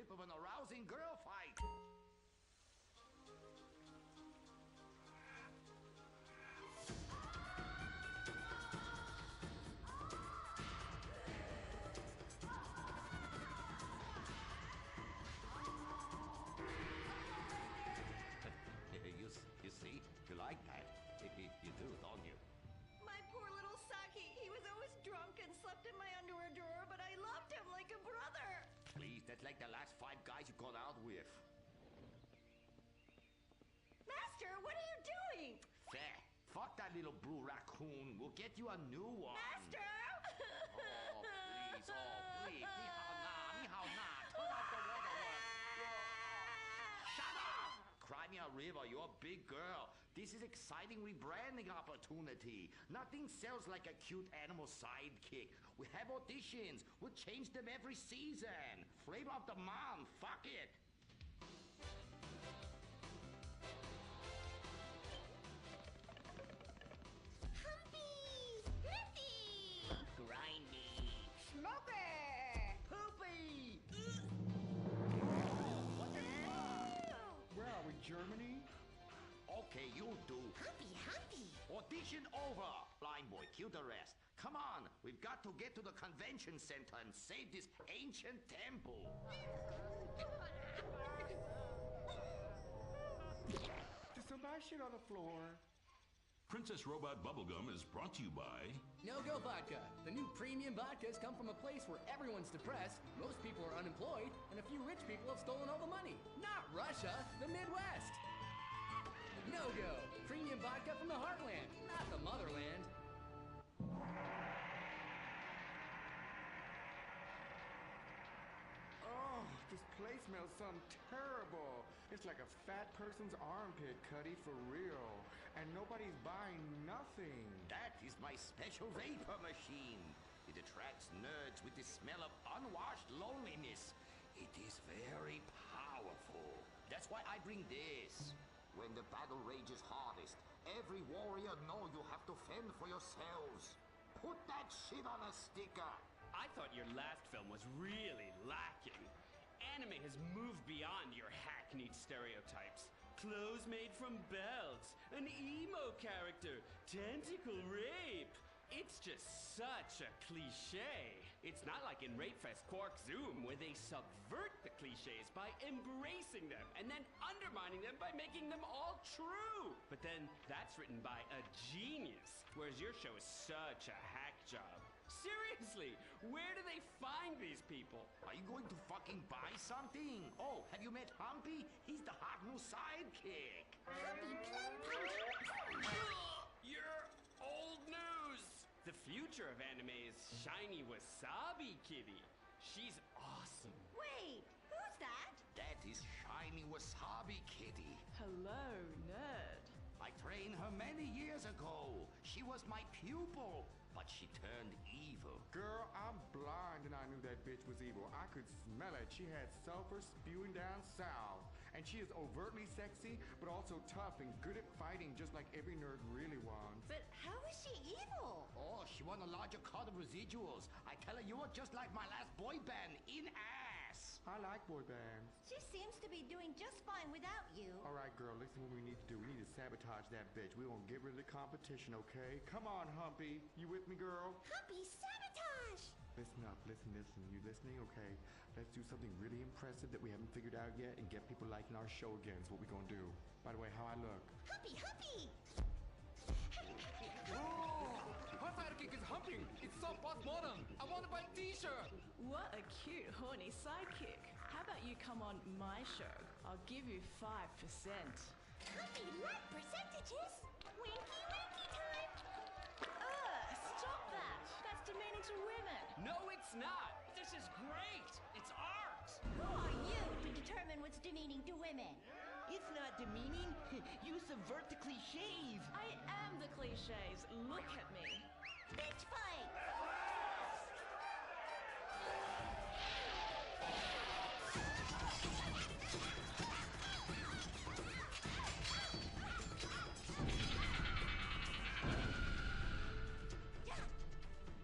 clip of an arousing girl fight. You see? You like that? You do, don't you? My poor little Saki. He was always drunk and slept in my underwear drawer, but I loved him like a brother. Please, that's like the last 5 guys you gone out with. Master, what are you doing? Feh, fuck that little blue raccoon. We'll get you a new one. Master! Oh, please. Ni hao na. Turn off the waterworks. Shut up! Cry me a river, you're a big girl. This is exciting rebranding opportunity. Nothing sells like a cute animal sidekick. We have auditions. We'll change them every season. Flavor of the month, fuck it. Humpy! Liffy! Grindy! Smoky! Poopy! Where are we, Germany? Okay, you do. Humpy! Audition over. Blind boy, cue the rest. Come on, we've got to get to the convention center and save this ancient temple. Did somebody shit on the floor? Princess Robot Bubblegum is brought to you by... No-Go Vodka. The new premium vodkas come from a place where everyone's depressed, most people are unemployed, and a few rich people have stolen all the money. Not Russia, the Midwest. No-Go. Premium vodka from the heartland, not the motherland. Oh, this place smells something terrible. It's like a fat person's armpit, Cuddy, for real. And nobody's buying nothing. That is my special vapor machine. It attracts nerds with the smell of unwashed loneliness. It is very powerful. That's why I bring this. When the battle rages hardest, every warrior know you have to fend for yourselves. Put that shit on a sticker. I thought your last film was really lacking. Anime has moved beyond your hackneyed stereotypes. Clothes made from belts, an emo character, tentacle rape. It's just such a cliche. It's not like in Rape Fest Quark Zoom, where they subvert the cliches by embracing them and then undermining them by making them all true. But then that's written by a genius, whereas your show is such a hack job. Seriously, where do they find these people? Are you going to fucking buy something? Oh, have you met Humpy? He's the hot new sidekick. Humpy Plum Punch! You're old news! The future of anime is Shiny Wasabi Kitty. She's awesome. Wait, who's that? That is Shiny Wasabi Kitty. Hello, nerd. I trained her many years ago. She was my pupil, but she turned evil. Girl, I'm blind and I knew that bitch was evil. I could smell it. She had sulfur spewing down south. And she is overtly sexy, but also tough and good at fighting, just like every nerd really wants. But how is she evil? Oh, she won a larger cut of residuals. I tell her you were just like my last boy band, in ass. I like boy bands. She seems to be doing just fine without you. All right, girl, listen what we need to do. We need to sabotage that bitch. We won't get rid of the competition, okay? Come on, Humpy. You with me, girl? Humpy sabotage! Listen up, listen. You listening? Okay. Let's do something really impressive that we haven't figured out yet and get people liking our show again. Is what we're gonna do. By the way, how I look? Humpy! Oh, her sidekick is humping. It's so postmodern. I want to buy a t-shirt. What a cute, horny sidekick. How about you come on my show? I'll give you 5%. Humpy like percentages! Winky time! Stop that! That's demeaning to women. No, it's not. This is great. It's art. Who are you to determine what's demeaning to women? It's not demeaning. You subvert the cliches. I am the cliches. Look at me. Bitch fight!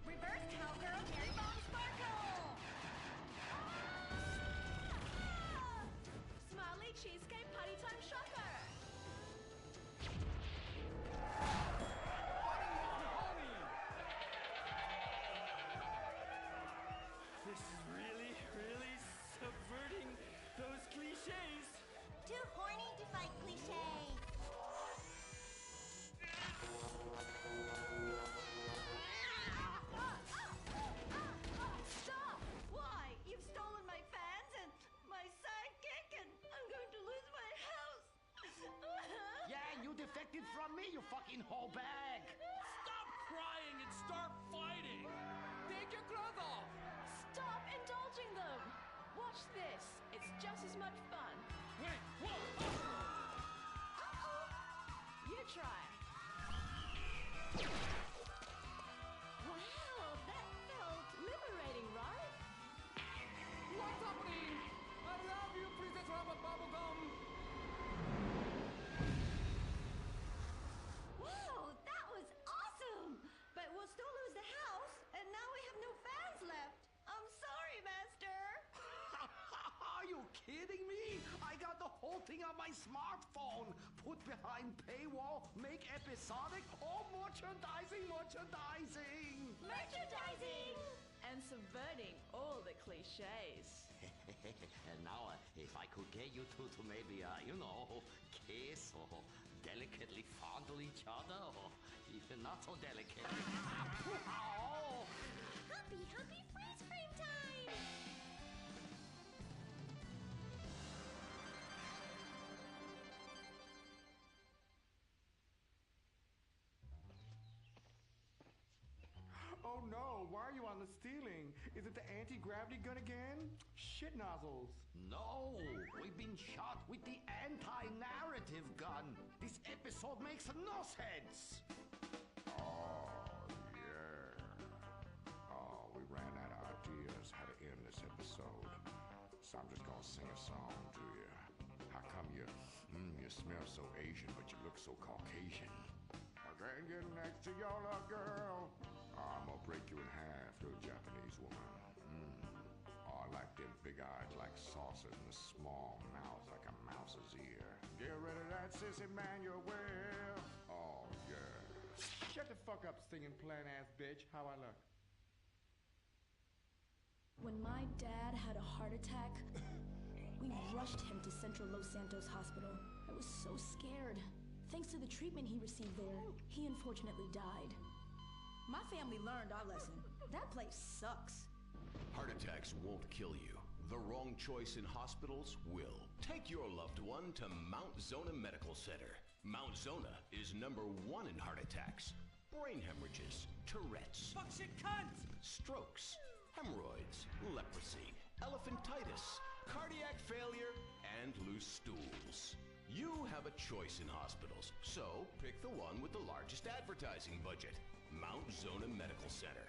Reverse cowgirl, Mary Bomb Sparkle! those cliches. Too horny to fight cliches. Stop! Why? You've stolen my fans and my sidekick, and I'm going to lose my house. Yeah, you defected from me, you fucking whole bag. Stop crying and start fighting. Take your clothes off! Stop indulging them. Watch this. It's just as much fun. Wait, whoa! You try. Wow, that felt liberating, right? What's happening? I love you, Princess Robot Bubblegum! Wow, that was awesome! But we'll still lose the house, and now we have no fans left. I'm sorry, Master. Are you kidding me? I got the whole thing on my smartphone. Put behind paywall, make episodic, all merchandising. Merchandising! And subverting all the cliches. And now, if I could get you two to maybe, kiss or delicately fondle each other, or even not so delicate. Oh. Happy freeze frame time! Oh no, why are you on the ceiling? Is it the anti-gravity gun again? Shit nozzles. No, we've been shot with the anti-narrative gun. This episode makes no sense. Oh, yeah. Oh, we ran out of ideas how to end this episode. So I'm just gonna sing a song to you. How come you smell so Asian, but you look so Caucasian? I can't get next to your little girl. I'm gonna break you in half, little Japanese woman. Oh, I like them big eyes like saucers and a small mouth like a mouse's ear. Get rid of that sissy manual. Oh, yeah. Shut the fuck up, singing plant ass bitch. How I look? When my dad had a heart attack, we rushed him to Central Los Santos Hospital. I was so scared. Thanks to the treatment he received there, he unfortunately died. My family learned our lesson. That place sucks. Heart attacks won't kill you. The wrong choice in hospitals will. Take your loved one to Mount Zona Medical Center. Mount Zona is #1 in heart attacks, brain hemorrhages, Tourette's, Fuck shit cunt! strokes, hemorrhoids, leprosy, elephantitis, cardiac failure, and loose stools. You have a choice in hospitals, so pick the one with the largest advertising budget. Mount Zona Medical Center.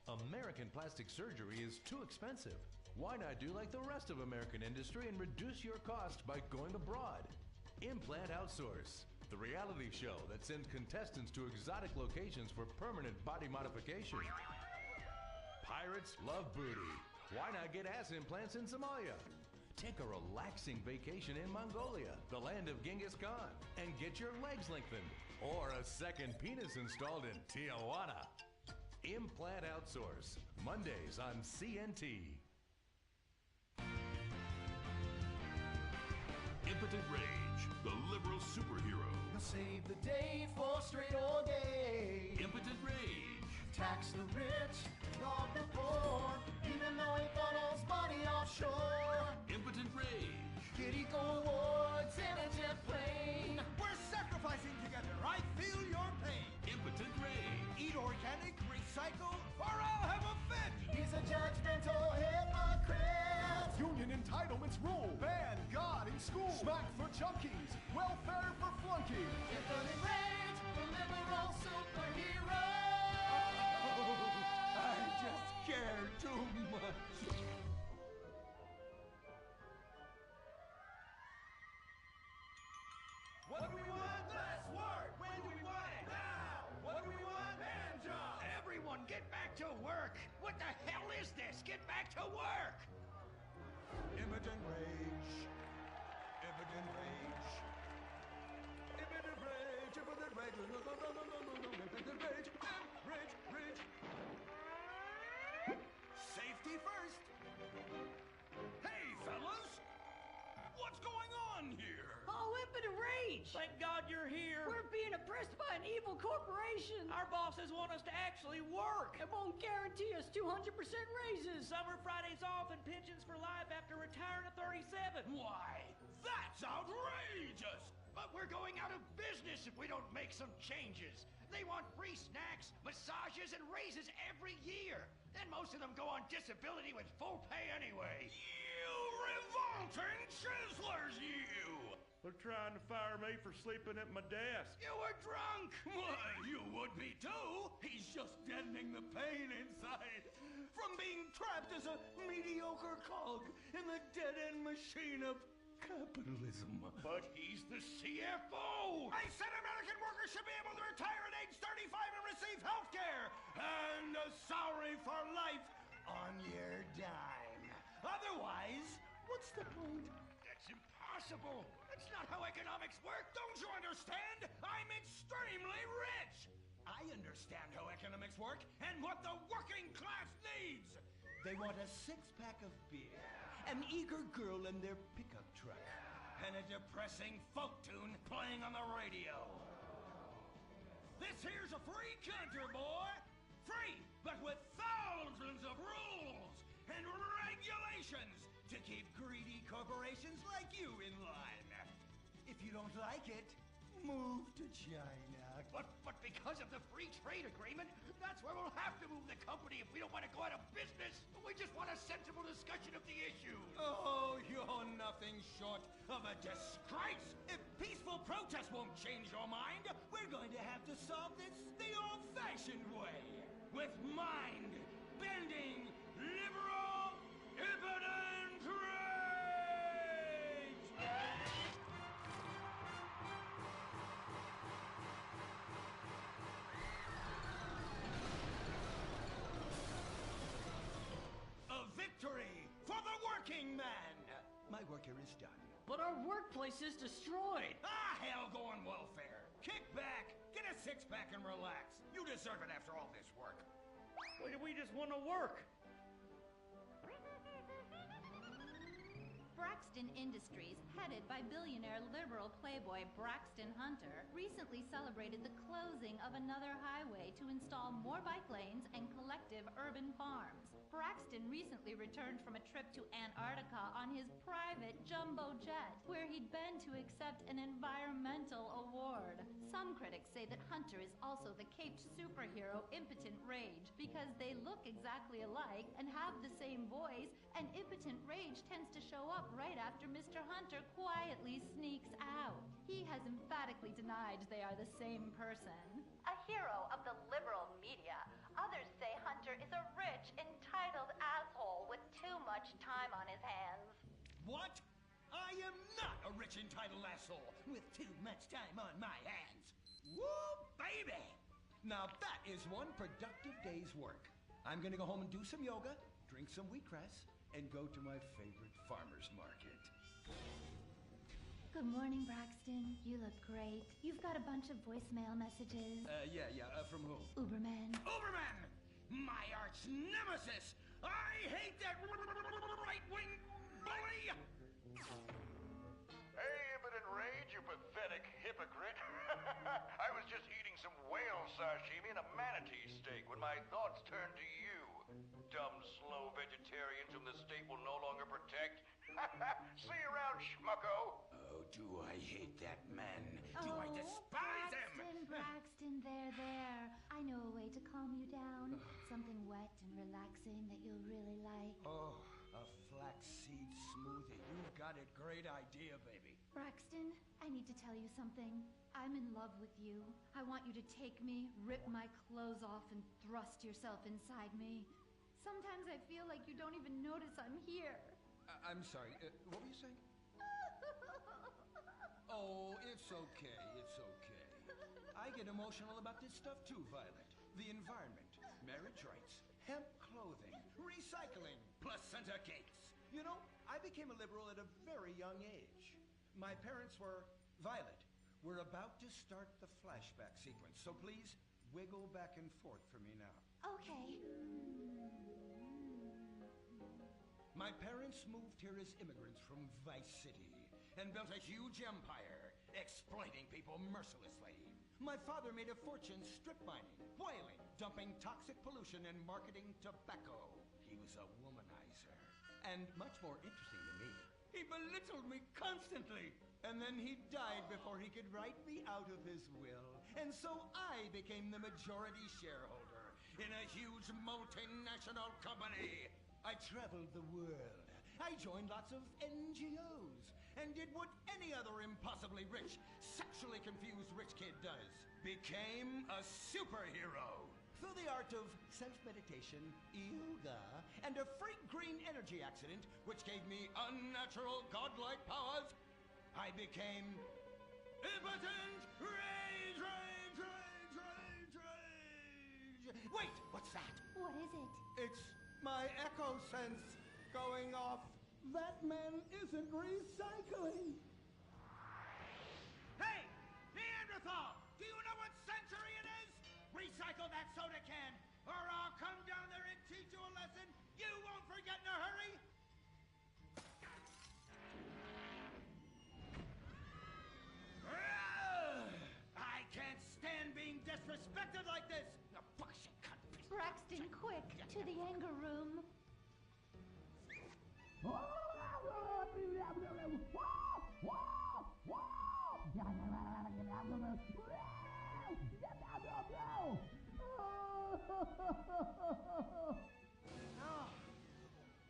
American plastic surgery is too expensive. Why not do like the rest of American industry and reduce your cost by going abroad? Implant Outsource, the reality show that sends contestants to exotic locations for permanent body modification. Pirates love booty. Why not get ass implants in Somalia? Take a relaxing vacation in Mongolia, the land of Genghis Khan, and get your legs lengthened. Or a second penis installed in Tijuana. Implant Outsource, Mondays on CNT. Impotent Rage, the liberal superhero. He'll save the day for straight all day. Impotent Rage. Tax the rich, rob the poor, even though he follows money offshore. Impotent Rage. Get eco awards in a jet plane. We're sacrificing together. I feel your pain. Impotent Rage. Eat organic, recycle, or I'll have a fit. He's a judgmental hypocrite. Union entitlements rule. Ban God in school. Smack for junkies. Welfare for flunkies. Impotent Rage, the liberal superhero. I just care too much. What do we want? Less work. When do we want it? Now. What do we want? Hand job. Everyone get back to work. What the hell is this? Get back to work. Impotent Rage. Impotent Rage. Impotent Rage. Impotent Rage. No, no, no, no, no, no, no. Impotent Rage. Rage, rage. Safety first. Hey, fella. What's going on here? Oh, impotent rage! Thank God you're here. We're being oppressed by an evil corporation. Our bosses want us to actually work. It won't guarantee us 200% raises. Summer Fridays off and pensions for life after retiring at 37. Why? That's outrageous! But we're going out of business if we don't make some changes. They want free snacks, massages, and raises every year. And most of them go on disability with full pay anyway. You revolting chiselers, you! They're trying to fire me for sleeping at my desk. You were drunk! Why, you would be too! He's just deadening the pain inside from being trapped as a mediocre cog in the dead-end machine of capitalism. But he's the CFO! I said American workers should be able to retire at age 35 and receive health care and a salary for life on your dime. Otherwise, what's the point? That's impossible. That's not how economics work. Don't you understand? I'm extremely rich. I understand how economics work and what the working class needs. They want a six-pack of beer, an eager girl in their pickup truck, and a depressing folk tune playing on the radio. This here's a free country, boy. Free, but with thousands of rules and regulations to keep greedy corporations like you in line. If you don't like it, move to China. But because of the free trade agreement, that's where we'll have to move the company if we don't want to go out of business. We just want a sensible discussion of the issue. Oh, you're nothing short of a disgrace. If peaceful protest won't change your mind, we're going to have to solve this the old-fashioned way. With mind-bending, liberal, impotent rage! A victory for the working man! My work here is done. But our workplace is destroyed. Ah, hell, go on welfare. Kick back, get a six-pack and relax. You deserve it after all this work. We just want to work. Braxton Industries, headed by billionaire liberal playboy Braxton Hunter, recently celebrated the closing of another highway to install more bike lanes and collective urban farms. Braxton recently returned from a trip to Antarctica on his private jumbo jet, where he'd been to accept an environmental award. Some critics say that Hunter is also the caped superhero Impotent Rage because they look exactly alike and have the same voice, and Impotent Rage tends to show up right after Mr. Hunter quietly sneaks out. He has emphatically denied they are the same person. A hero of the liberal media, others say Hunter is a rich, entitled asshole with too much time on his hands. What? I am not a rich, entitled asshole with too much time on my hands. Woo, baby! Now that is one productive day's work. I'm gonna go home and do some yoga, drink some wheatgrass, and go to my favorite farmer's market. Good morning, Braxton. You look great. You've got a bunch of voicemail messages. From who? Uberman. Uberman! My arch nemesis! I hate that right-wing bully! Hey, Impotent Rage, you pathetic hypocrite. I was just eating some whale sashimi and a manatee steak when my thoughts turned to you. Dumb, slow vegetarians whom the state will no longer protect. See you around, schmucko. Oh, do I hate that man? Do I despise him? Braxton, there. I know a way to calm you down. Something wet and relaxing that you'll really like. Oh, a flaxseed smoothie. You've got a great idea, baby. Braxton, I need to tell you something. I'm in love with you. I want you to take me, rip my clothes off, and thrust yourself inside me. Sometimes I feel like you don't even notice I'm here. I'm sorry, what were you saying? Oh, it's okay. I get emotional about this stuff too, Violet. The environment, marriage rights, hemp clothing, recycling, placenta cakes. You know, I became a liberal at a very young age. My parents were... Violet, we're about to start the flashback sequence, so please wiggle back and forth for me now. Okay. My parents moved here as immigrants from Vice City. and built a huge empire, exploiting people mercilessly. My father made a fortune strip mining, whaling, dumping toxic pollution, and marketing tobacco. He was a womanizer. And much more interesting to me, he belittled me constantly. And then he died before he could write me out of his will. And so I became the majority shareholder in a huge multinational company. I traveled the world. I joined lots of NGOs and did what any other impossibly rich, sexually confused rich kid does. Became a superhero. Through the art of self-meditation, yoga, and a freak green energy accident, which gave me unnatural godlike powers, I became impotent rage. Wait, what's that? What is it? It's my echo sense going off. That man isn't recycling. Hey, Neanderthal! Do you know what century it is? Recycle that soda can, or I'll come down there and teach you a lesson you won't forget in a hurry. I can't stand being disrespected like this. The bullshit cunt. Braxton, quick, to the anger room. Oh,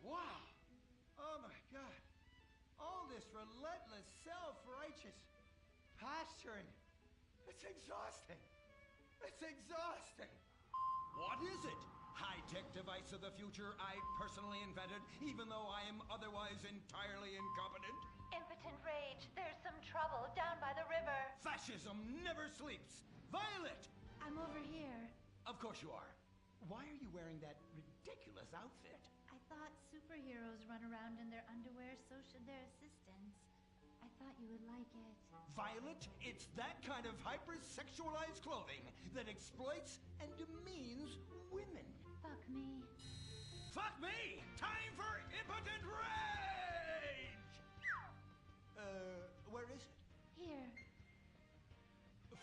wow. Oh my God. All this relentless self-righteous posturing. It's exhausting. It's exhausting. What is it? High-tech device of the future I personally invented, even though I am otherwise entirely incompetent? Impotent rage. There's some trouble down by the river. Fascism never sleeps. Violet! I'm over here. Of course you are. Why are you wearing that ridiculous outfit? I thought superheroes run around in their underwear, so should their assistants. I thought you would like it. Violet, it's that kind of hypersexualized clothing that exploits and demeans women. Fuck me. Fuck me! Time for impotent rage! Where is it? Here.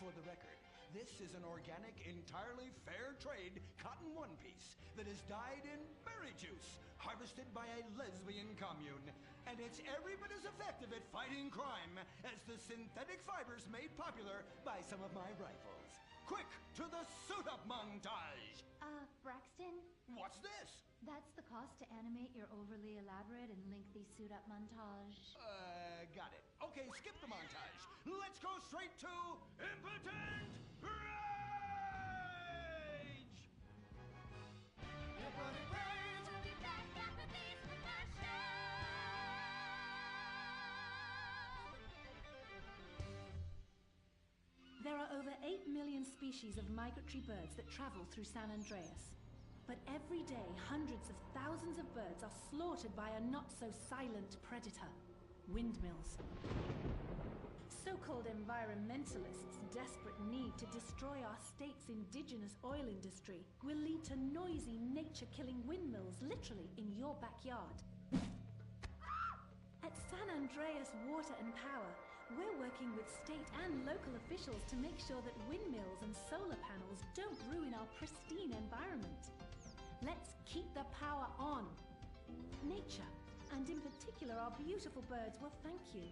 For the record, this is an organic, entirely fair trade cotton one piece that is dyed in berry juice, harvested by a lesbian commune. And it's every bit as effective at fighting crime as the synthetic fibers made popular by some of my rivals. Quick, to the suit-up montage! Braxton? What's this? That's the cost to animate your overly elaborate and lengthy suit-up montage. Got it. Okay, skip the montage. Let's go straight to impotent rage! Impotent rage! We'll be back after this with my show. There are over 8 million species of migratory birds that travel through San Andreas. But every day, hundreds of thousands of birds are slaughtered by a not-so-silent predator, windmills. So-called environmentalists' desperate need to destroy our state's indigenous oil industry will lead to noisy, nature-killing windmills literally in your backyard. At San Andreas Water and Power, we're working with state and local officials to make sure that windmills and solar panels don't ruin our pristine environment. Let's keep the power on. Nature, and in particular our beautiful birds, will thank you.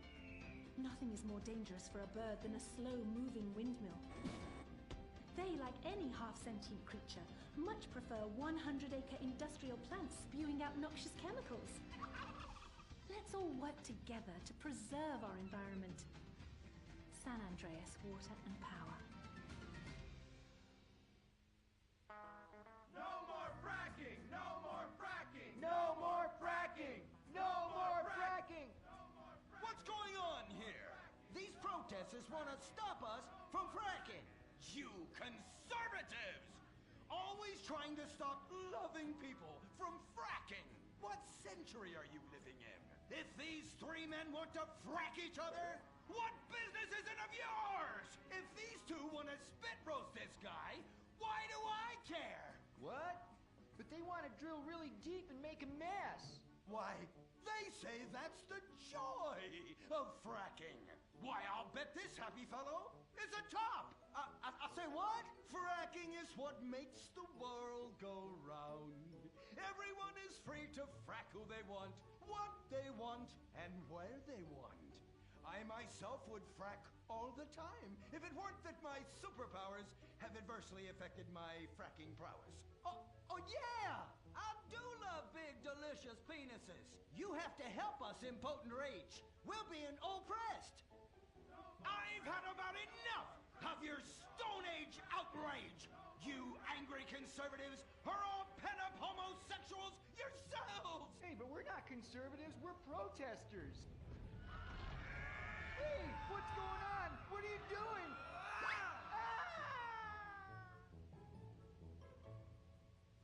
Nothing is more dangerous for a bird than a slow-moving windmill. They, like any half-sentient creature, much prefer 100-acre industrial plants spewing out noxious chemicals. Let's all work together to preserve our environment. San Andreas Water and Power. No more fracking! No more fracking! No more fracking! No more fracking! What's going on here? These protesters want to stop us from fracking. You conservatives! Always trying to stop loving people from fracking. What century are you living in? If these three men want to frack each other, what business is it of yours? If these two want to spit roast this guy, why do I care? What? But they want to drill really deep and make a mess. Why, they say that's the joy of fracking. Why, I'll bet this happy fellow is a top. I say what? Fracking is what makes the world go round. Everyone is free to frack who they want, what they want, and where they want. I myself would frack all the time if it weren't that my superpowers have adversely affected my fracking prowess. Oh yeah! I do love big, delicious penises. You have to help us, Impotent Rage. We're being oppressed. I've had about enough of your Stone Age outrage. You angry conservatives are all pent-up homosexuals yourselves! Hey, but we're not conservatives, we're protesters. Hey, what's going on? What are you doing?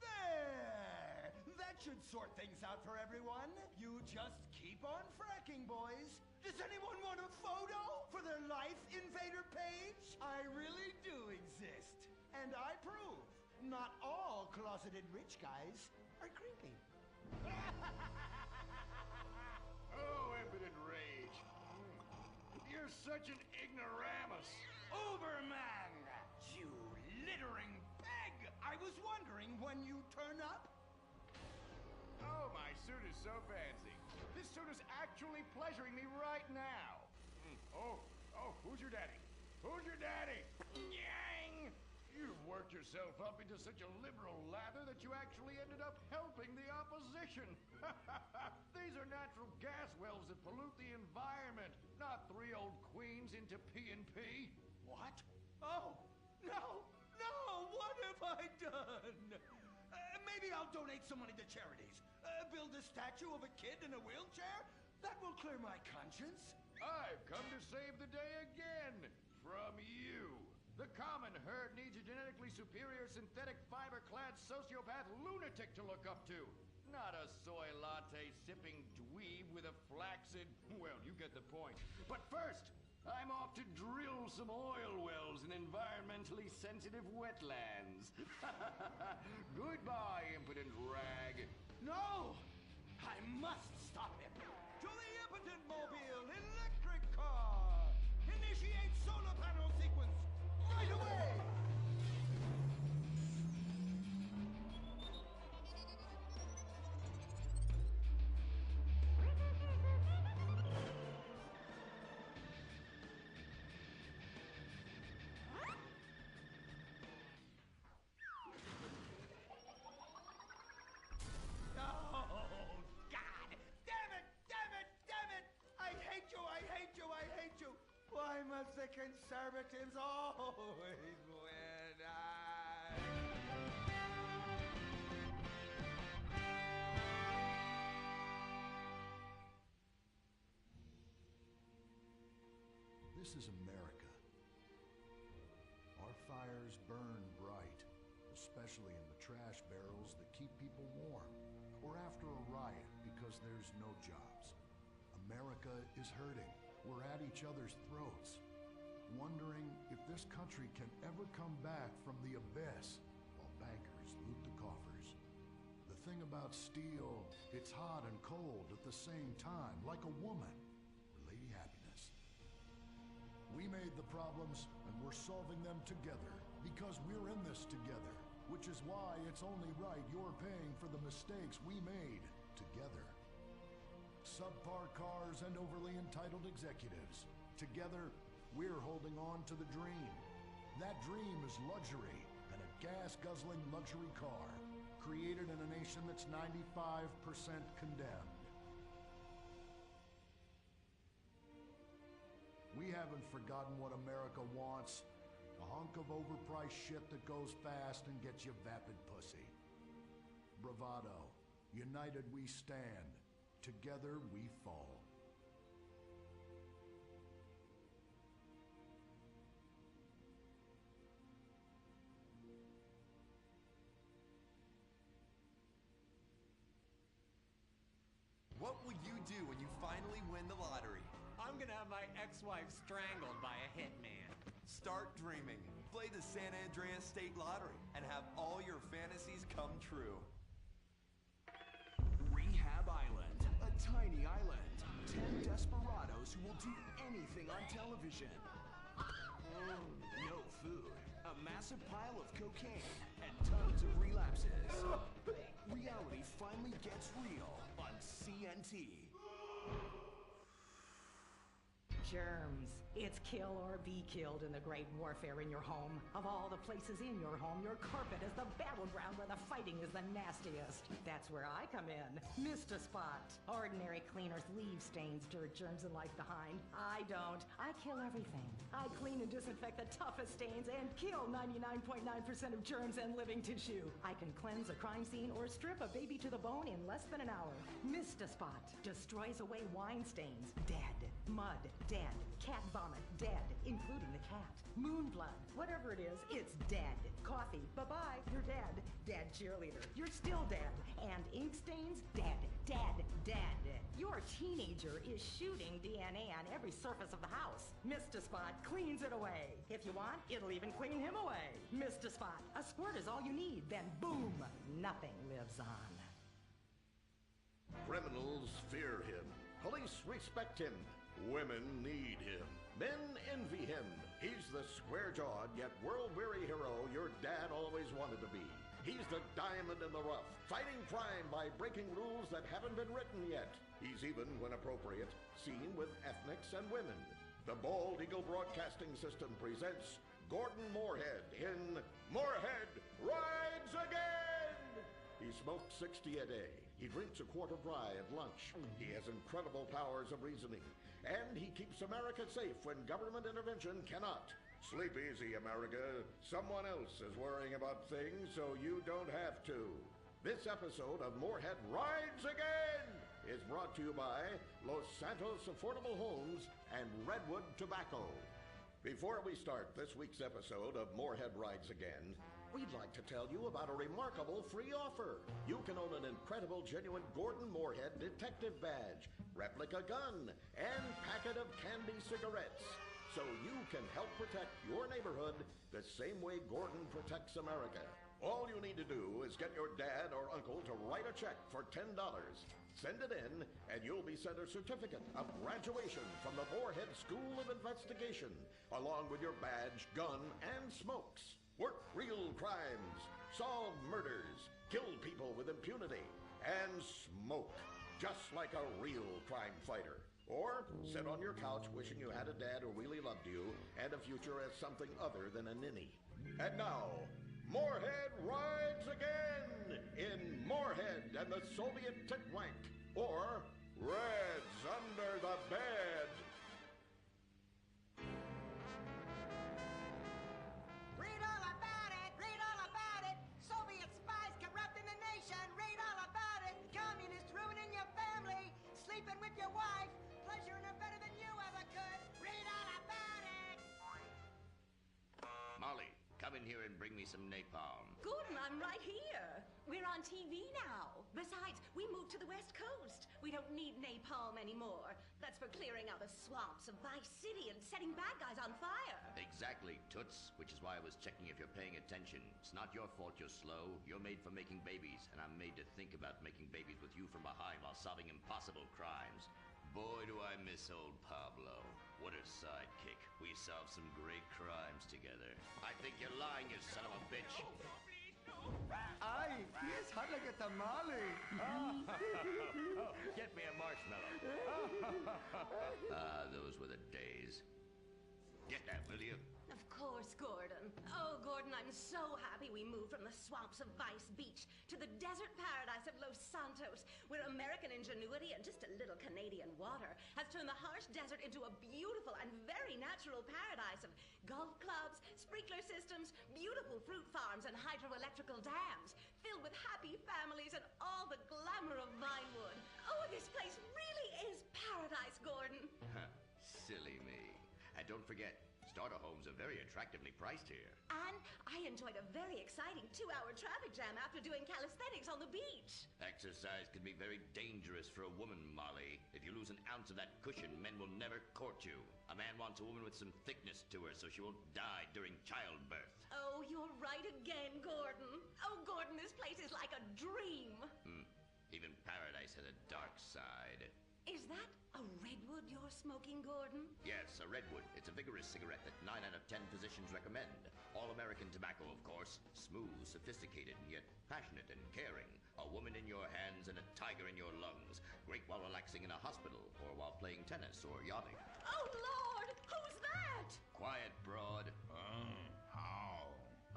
There! That should sort things out for everyone. You just keep on fracking, boys. Does anyone want a photo for their Life Invader page? I really do exist. And I prove not all closeted rich guys are creepy. Oh, Impotent Rage. You're such an ignoramus. Uberman! You littering peg! I was wondering when you turn up. Oh, my suit is so fancy. This suit is actually pleasuring me right now. Oh, who's your daddy? Who's your daddy? Yang! You've worked yourself up into such a liberal lather that you actually ended up helping the opposition. These are natural gas wells that pollute the environment, not 3 old queens into P&P. What? Oh, no, what have I done? Maybe I'll donate some money to charities. Build a statue of a kid in a wheelchair? That will clear my conscience. I've come to save the day again. From you. The common herd needs a genetically superior synthetic fiber-clad sociopath lunatic to look up to. Not a soy latte sipping dweeb with a flaccid... Well, you get the point. But first, I'm off to drill some oil wells in environmentally sensitive wetlands. Goodbye, impotent rag. No! I must stop him. To the Impotent Mobile electric car! Initiate solar panel sequence right away! Why must the conservatives always win? This is America. Our fires burn bright, especially in the trash barrels that keep people warm, or after a riot because there's no jobs. America is hurting. We're at each other's throats, wondering if this country can ever come back from the abyss while bankers loot the coffers. The thing about steel, it's hot and cold at the same time, like a woman, or Lady Happiness. We made the problems, and we're solving them together, because we're in this together, which is why it's only right you're paying for the mistakes we made together. Subpar cars and overly entitled executives. Together, we're holding on to the dream. That dream is luxury and a gas-guzzling luxury car, created in a nation that's 95% condemned. We haven't forgotten what America wants. A hunk of overpriced shit that goes fast and gets you vapid pussy. Bravado. United we stand. Together we fall. What will you do when you finally win the lottery? I'm gonna have my ex-wife strangled by a hitman. Start dreaming. Play the San Andreas State Lottery and have all your fantasies come true. Rehab Island, a tiny island desperados who will do anything on television. No food, a massive pile of cocaine, and tons of relapses. Reality finally gets real on CNT. Germs. It's kill or be killed in the great warfare in your home. Of all the places in your home, your carpet is the battleground where the fighting is the nastiest. That's where I come in. Mr. Spot. Ordinary cleaners leave stains, dirt, germs, and life behind. I don't. I kill everything. I clean and disinfect the toughest stains and kill 99.9% of germs and living tissue. I can cleanse a crime scene or strip a baby to the bone in less than an hour. Mr. Spot destroys away wine stains. Dead. Mud. Dead. Cat vomit. Dead. Including the cat. Moon blood. Whatever it is, it's dead. Coffee. Bye-bye. You're dead. Dead cheerleader. You're still dead. And ink stains? Dead. Dead. Dead. Your teenager is shooting DNA on every surface of the house. Mr. Spot cleans it away. If you want, it'll even clean him away. Mr. Spot, a squirt is all you need. Then boom, nothing lives on. Criminals fear him. Police respect him. Women need him. Men envy him. He's the square-jawed yet world-weary hero your dad always wanted to be. He's the diamond in the rough, fighting crime by breaking rules that haven't been written yet. He's even, when appropriate, seen with ethnics and women. The Bald Eagle Broadcasting System presents Gordon Moorhead in Moorhead Rides Again! He smokes 60 a day. He drinks a quart of rye at lunch. He has incredible powers of reasoning. And he keeps America safe when government intervention cannot. Sleep easy, America. Someone else is worrying about things, so you don't have to. This episode of Moorhead Rides Again is brought to you by Los Santos Affordable Homes and Redwood Tobacco. Before we start this week's episode of Moorhead Rides Again, we'd like to tell you about a remarkable free offer. You can own an incredible, genuine Gordon Moorhead detective badge, replica gun, and packet of candy cigarettes. So you can help protect your neighborhood the same way Gordon protects America. All you need to do is get your dad or uncle to write a check for $10. Send it in, and you'll be sent a certificate of graduation from the Moorhead School of Investigation, along with your badge, gun, and smokes. Work real crimes, solve murders, kill people with impunity, and smoke, just like a real crime fighter. Or sit on your couch wishing you had a dad who really loved you and a future as something other than a ninny. And now, Moorhead Rides Again in Moorhead and the Soviet Titwank, or Reds Under the Bed. Read all about it! Read all about it! Soviet spies corrupting the nation! Read all about it! Communists ruining your family! Sleeping with your wife! Pleasuring her better than you ever could! Read all about it! Molly, come in here and bring me some napalm. Gordon, I'm right here. We're on TV now. Besides, we moved to the West Coast. We don't need napalm anymore. That's for clearing out the swamps of Vice City and setting bad guys on fire. Exactly, Toots, which is why I was checking if you're paying attention. It's not your fault you're slow. You're made for making babies, and I'm made to think about making babies with you from behind while solving impossible crimes. Boy, do I miss old Pablo. What a sidekick. We solved some great crimes together. I think you're lying, you son of a bitch. Ay, he's hot like a tamale. Get me a marshmallow. Those were the days. Get that, will you? Of course, Gordon. Oh, Gordon, I'm so happy we moved from the swamps of Vice Beach to the desert paradise of Los Santos, where American ingenuity and just a little Canadian water has turned the harsh desert into a beautiful and very natural paradise of golf clubs, sprinkler systems, beautiful fruit farms, and hydroelectrical dams, filled with happy families and all the glamour of Vinewood. Oh, this place really is paradise, Gordon. Silly me. And don't forget, starter homes are very attractively priced here. And I enjoyed a very exciting 2-hour traffic jam after doing calisthenics on the beach. Exercise can be very dangerous for a woman, Molly. If you lose an ounce of that cushion, men will never court you. A man wants a woman with some thickness to her so she won't die during childbirth. Oh, you're right again, Gordon. Oh, Gordon, this place is like a dream. Even paradise has a dark side. Is that a redwood you're smoking, Gordon? Yes, a redwood. It's a vigorous cigarette that 9 out of 10 physicians recommend. All-American tobacco, of course. Smooth, sophisticated, yet passionate and caring. A woman in your hands and a tiger in your lungs. Great while relaxing in a hospital or while playing tennis or yachting. Oh, Lord! Who's that? Quiet, broad. How?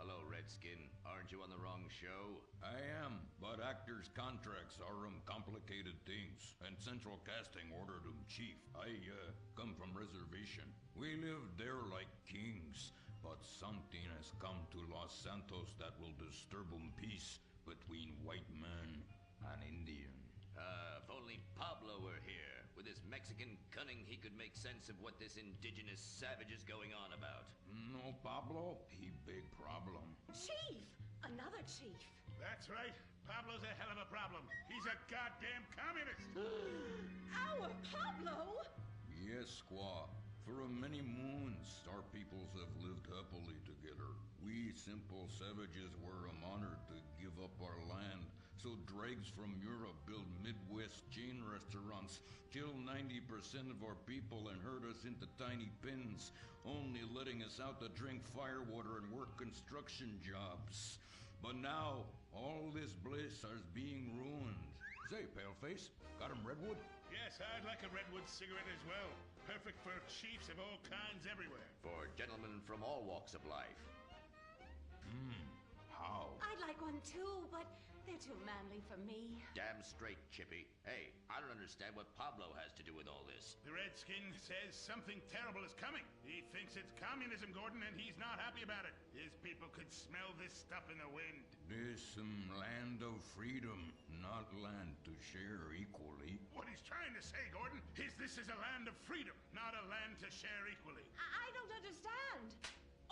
Hello, Redskin. Aren't you on the wrong show? I am, but actors' contracts are complicated things, and Central Casting ordered chief. I come from reservation. We live there like kings, but something has come to Los Santos that will disturb peace between white man and Indian. If only Pablo were here. With his Mexican cunning, he could make sense of what this indigenous savage is going on about. No, Pablo, he big problem. Chief! Another chief. That's right. Pablo's a hell of a problem. He's a goddamn communist. Our Pablo? Yes, squaw. For many moons, our peoples have lived happily together. We simple savages were honored to give up our land, so dregs from Europe build Midwest chain restaurants, kill 90% of our people and herd us into tiny pens, only letting us out to drink firewater and work construction jobs. But now, all this bliss is being ruined. Say, Paleface, got him redwood? Yes, I'd like a redwood cigarette as well. Perfect for chiefs of all kinds everywhere. For gentlemen from all walks of life. How? I'd like one too, but they're too manly for me. Damn straight, Chippy. Hey, I don't understand what Pablo has to do with all this. The Redskin says something terrible is coming. He thinks it's communism, Gordon, and he's not happy about it. His people could smell this stuff in the wind. This land of freedom, not land to share equally. What he's trying to say, Gordon, is this is a land of freedom, not a land to share equally. I don't understand.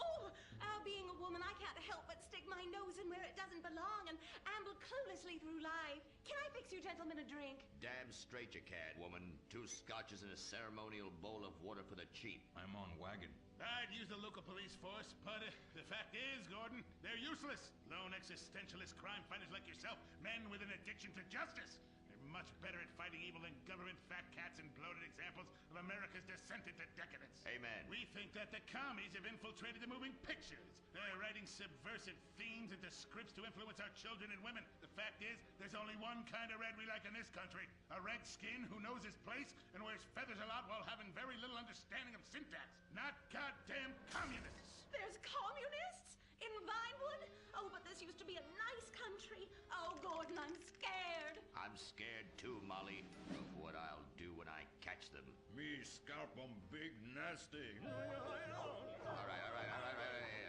Oh, being a woman, I can't help but stick my nose in where it doesn't belong and amble cluelessly through life. Can I fix you gentlemen a drink? Damn straight you can, woman. 2 scotches and a ceremonial bowl of water for the chief. I'm on wagon. I'd use the local police force, but the fact is, Gordon, they're useless. Lone existentialist crime fighters like yourself, men with an addiction to justice. They're much better at fighting evil than government fat cats and bloated examples of America's descent into decadence. Amen. We think that the commies have infiltrated the moving pictures. They're writing subversive themes into scripts to influence our children and women. The fact is, there's only one kind of red we like in this country. A redskin who knows his place and wears feathers a lot while having very little understanding of syntax. Not goddamn communists. There's communists? In Vinewood? Oh, but this used to be a nice country. Oh, Gordon, I'm scared. I'm scared too, Molly, of what I'll do when I catch them. Me scalp 'em big nasty. All right.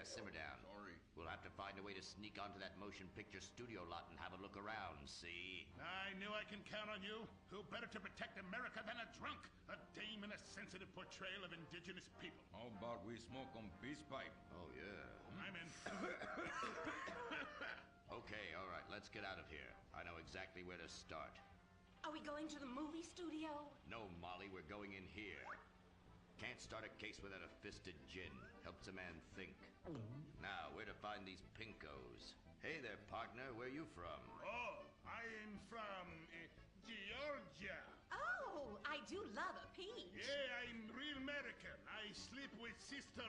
Simmer down. Sorry. We'll have to find a way to sneak onto that motion picture studio lot and have a look around, see? I knew I can count on you. Who better to protect America than a drunk? A dame in a sensitive portrayal of indigenous people. How about we smoke 'em peace pipe? Oh, yeah. I'm in. Okay, all right, let's get out of here. I know exactly where to start. Are we going to the movie studio? No, Molly, we're going in here. Can't start a case without a fisted gin. Helps a man think. Now, where to find these pinkos? Hey there, partner, where you from? Oh, I am from Georgia. Oh, I do love a peach. Yeah, I'm real American. I sleep with sister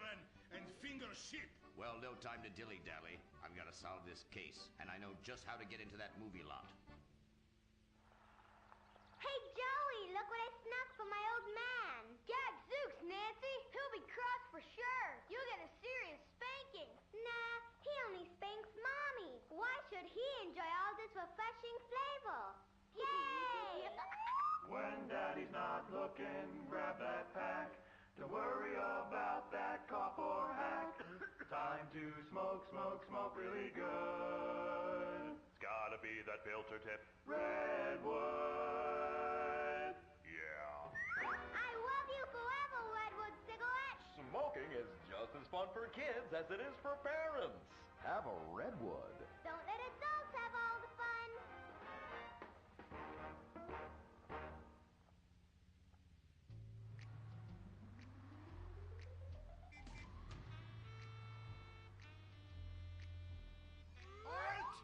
and finger shit. Well, no time to dilly-dally. I've got to solve this case, and I know just how to get into that movie lot. Hey, Joey, look what I snuck from my old man. Gadzooks, Nancy. He'll be cross for sure. You'll get a serious spanking. Nah, he only spanks Mommy. Why should he enjoy all this refreshing flavor? Yay! When Daddy's not looking, grab that pack. Don't worry about that cough or hack. Time to smoke, smoke, smoke really good. It's gotta be that filter tip. Redwood. Yeah. I love you forever, Redwood cigarette. Smoking is just as fun for kids as it is for parents. Have a Redwood. Don't let adults have all the fun. Halt!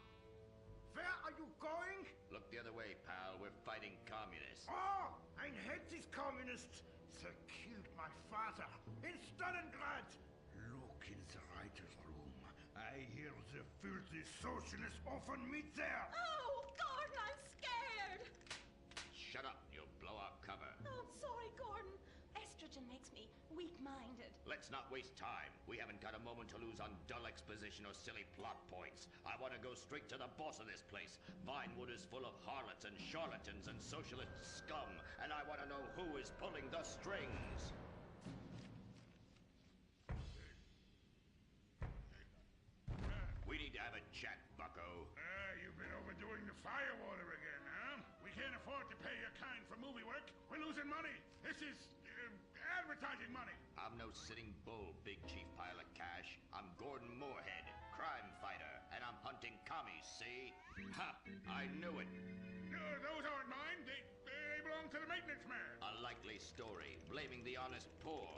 Where are you going? Look the other way, pal. We're fighting communists. Oh, ein communists killed my father in Stalingrad. Look in the writer's room. I hear the filthy socialists often meet there. Oh, Gordon, I'm scared. Shut up, you'll blow our cover. Oh, I'm sorry, Gordon. Estrogen makes me weak-minded. Let's not waste time. We haven't got a moment to lose on dull exposition or silly plot points. I want to go straight to the boss of this place. Vinewood is full of harlots and charlatans and socialist scum, and I want to know who is pulling the strings. We need to have a chat, bucko. You've been overdoing the firewater again, huh? We can't afford to pay your kind for movie work. We're losing money. This is advertising money. I'm no sitting bull, big chief pile of cash. I'm Gordon Moorhead, crime fighter, and I'm hunting commies, see? Ha! I knew it. Those aren't mine. They belong to the maintenance man. A likely story, blaming the honest poor.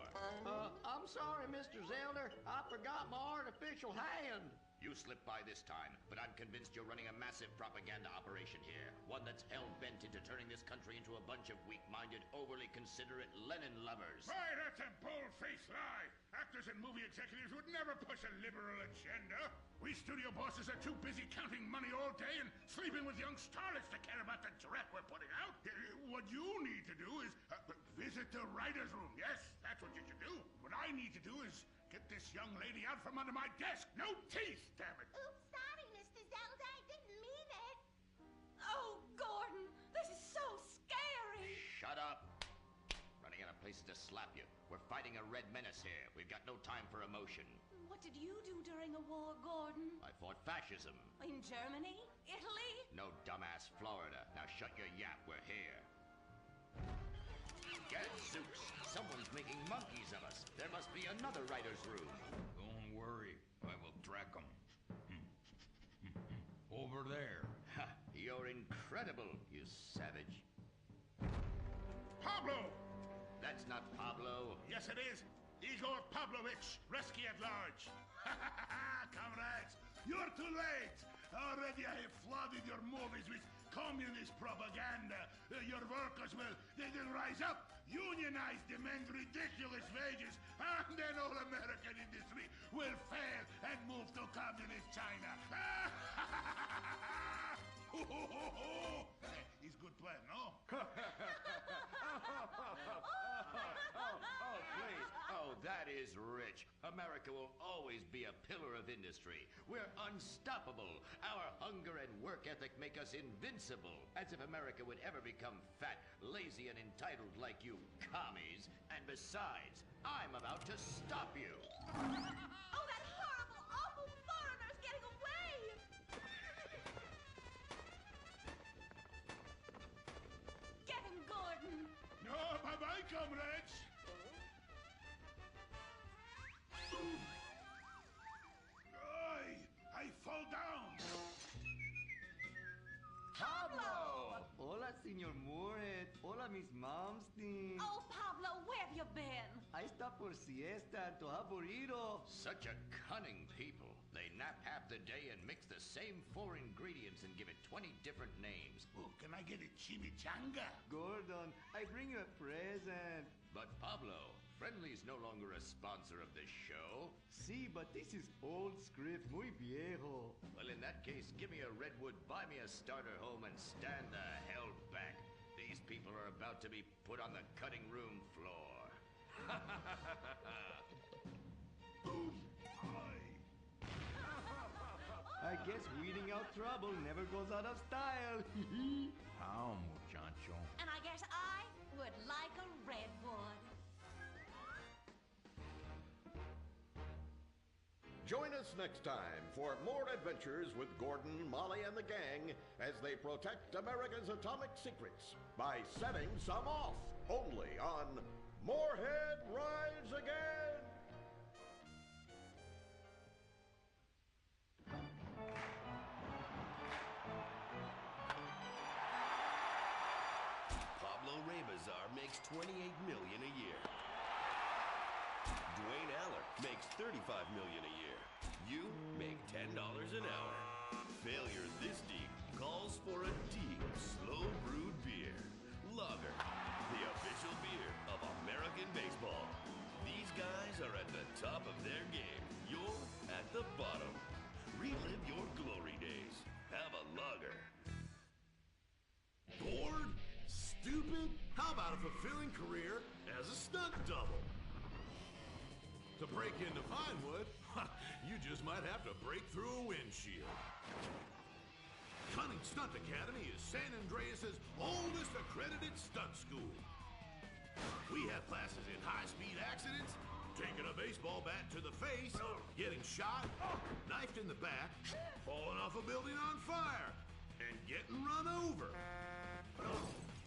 I'm sorry, Mr. Zelder. I forgot my artificial hand. You slipped by this time, but I'm convinced you're running a massive propaganda operation here. One that's hell-bent into turning this country into a bunch of weak-minded, overly considerate Lenin lovers. Why, that's a bold-faced lie. Actors and movie executives would never push a liberal agenda. We studio bosses are too busy counting money all day and sleeping with young starlets to care about the dreck we're putting out. What you need to do is visit the writer's room. Yes, that's what you should do. What I need to do is get this young lady out from under my desk. No teeth, damn it. Oops, sorry, Mr. Zelda. I didn't mean it. Oh, Gordon, this is so scary. Shut up. Running out of places to slap you. We're fighting a red menace here. We've got no time for emotion. What did you do during a war, Gordon? I fought fascism. In Germany? Italy? No, dumbass, Florida. Now shut your yap. We're here. Gadzooks! Someone's making monkeys of us. There must be another writer's room. Don't worry. I will track them. Over there. Ha! You're incredible, you savage. Pablo! That's not Pablo. Yes, it is. Igor Pavlovich, Rescue at Large. Comrades, you're too late. Already I have flooded your movies with communist propaganda. Your workers they'll rise up, unionize, demand ridiculous wages, and then all American industry will fail and move to communist China. It's good plan, no? Please. Oh, that is rich. America will always be a pillar of industry. We're unstoppable. Our hunger and work ethic make us invincible. As if America would ever become fat, lazy, and entitled like you commies. And besides, I'm about to stop you. Oh, that horrible, awful foreigner's getting away! Get him, Gordon! No, bye-bye, comrades. I fall down. Pablo! Hola, Senor Moorhead. Hola, Miss Momstein. Oh, Pablo, where have you been? I stopped for siesta to have burrito. Such a cunning people. They nap half the day and mix the same 4 ingredients and give it 20 different names. Oh, can I get a chimichanga? Gordon, I bring you a present. But Pablo, Friendly's no longer a sponsor of this show. Sí, but this is old script, muy viejo. Well, in that case, give me a Redwood, buy me a starter home, and stand the hell back. These people are about to be put on the cutting room floor. I guess weeding out trouble never goes out of style. How, muchacho? And I guess I would like a redwood. Join us next time for more adventures with Gordon, Molly, and the gang as they protect America's atomic secrets by setting some off. Only on Moorhead Rides Again! Pablo Rebazar makes $28 million a year. Dwayne Aller makes $35 million a year. You make $10 an hour. Failure this deep calls for a deep, slow brewed beer. Lager, the official beer How about a fulfilling career as a stunt double? To break into Vinewood, you just might have to break through a windshield. Cunning Stunt Academy is San Andreas' oldest accredited stunt school. We have classes in high-speed accidents, taking a baseball bat to the face, getting shot, knifed in the back, falling off a building on fire, and getting run over.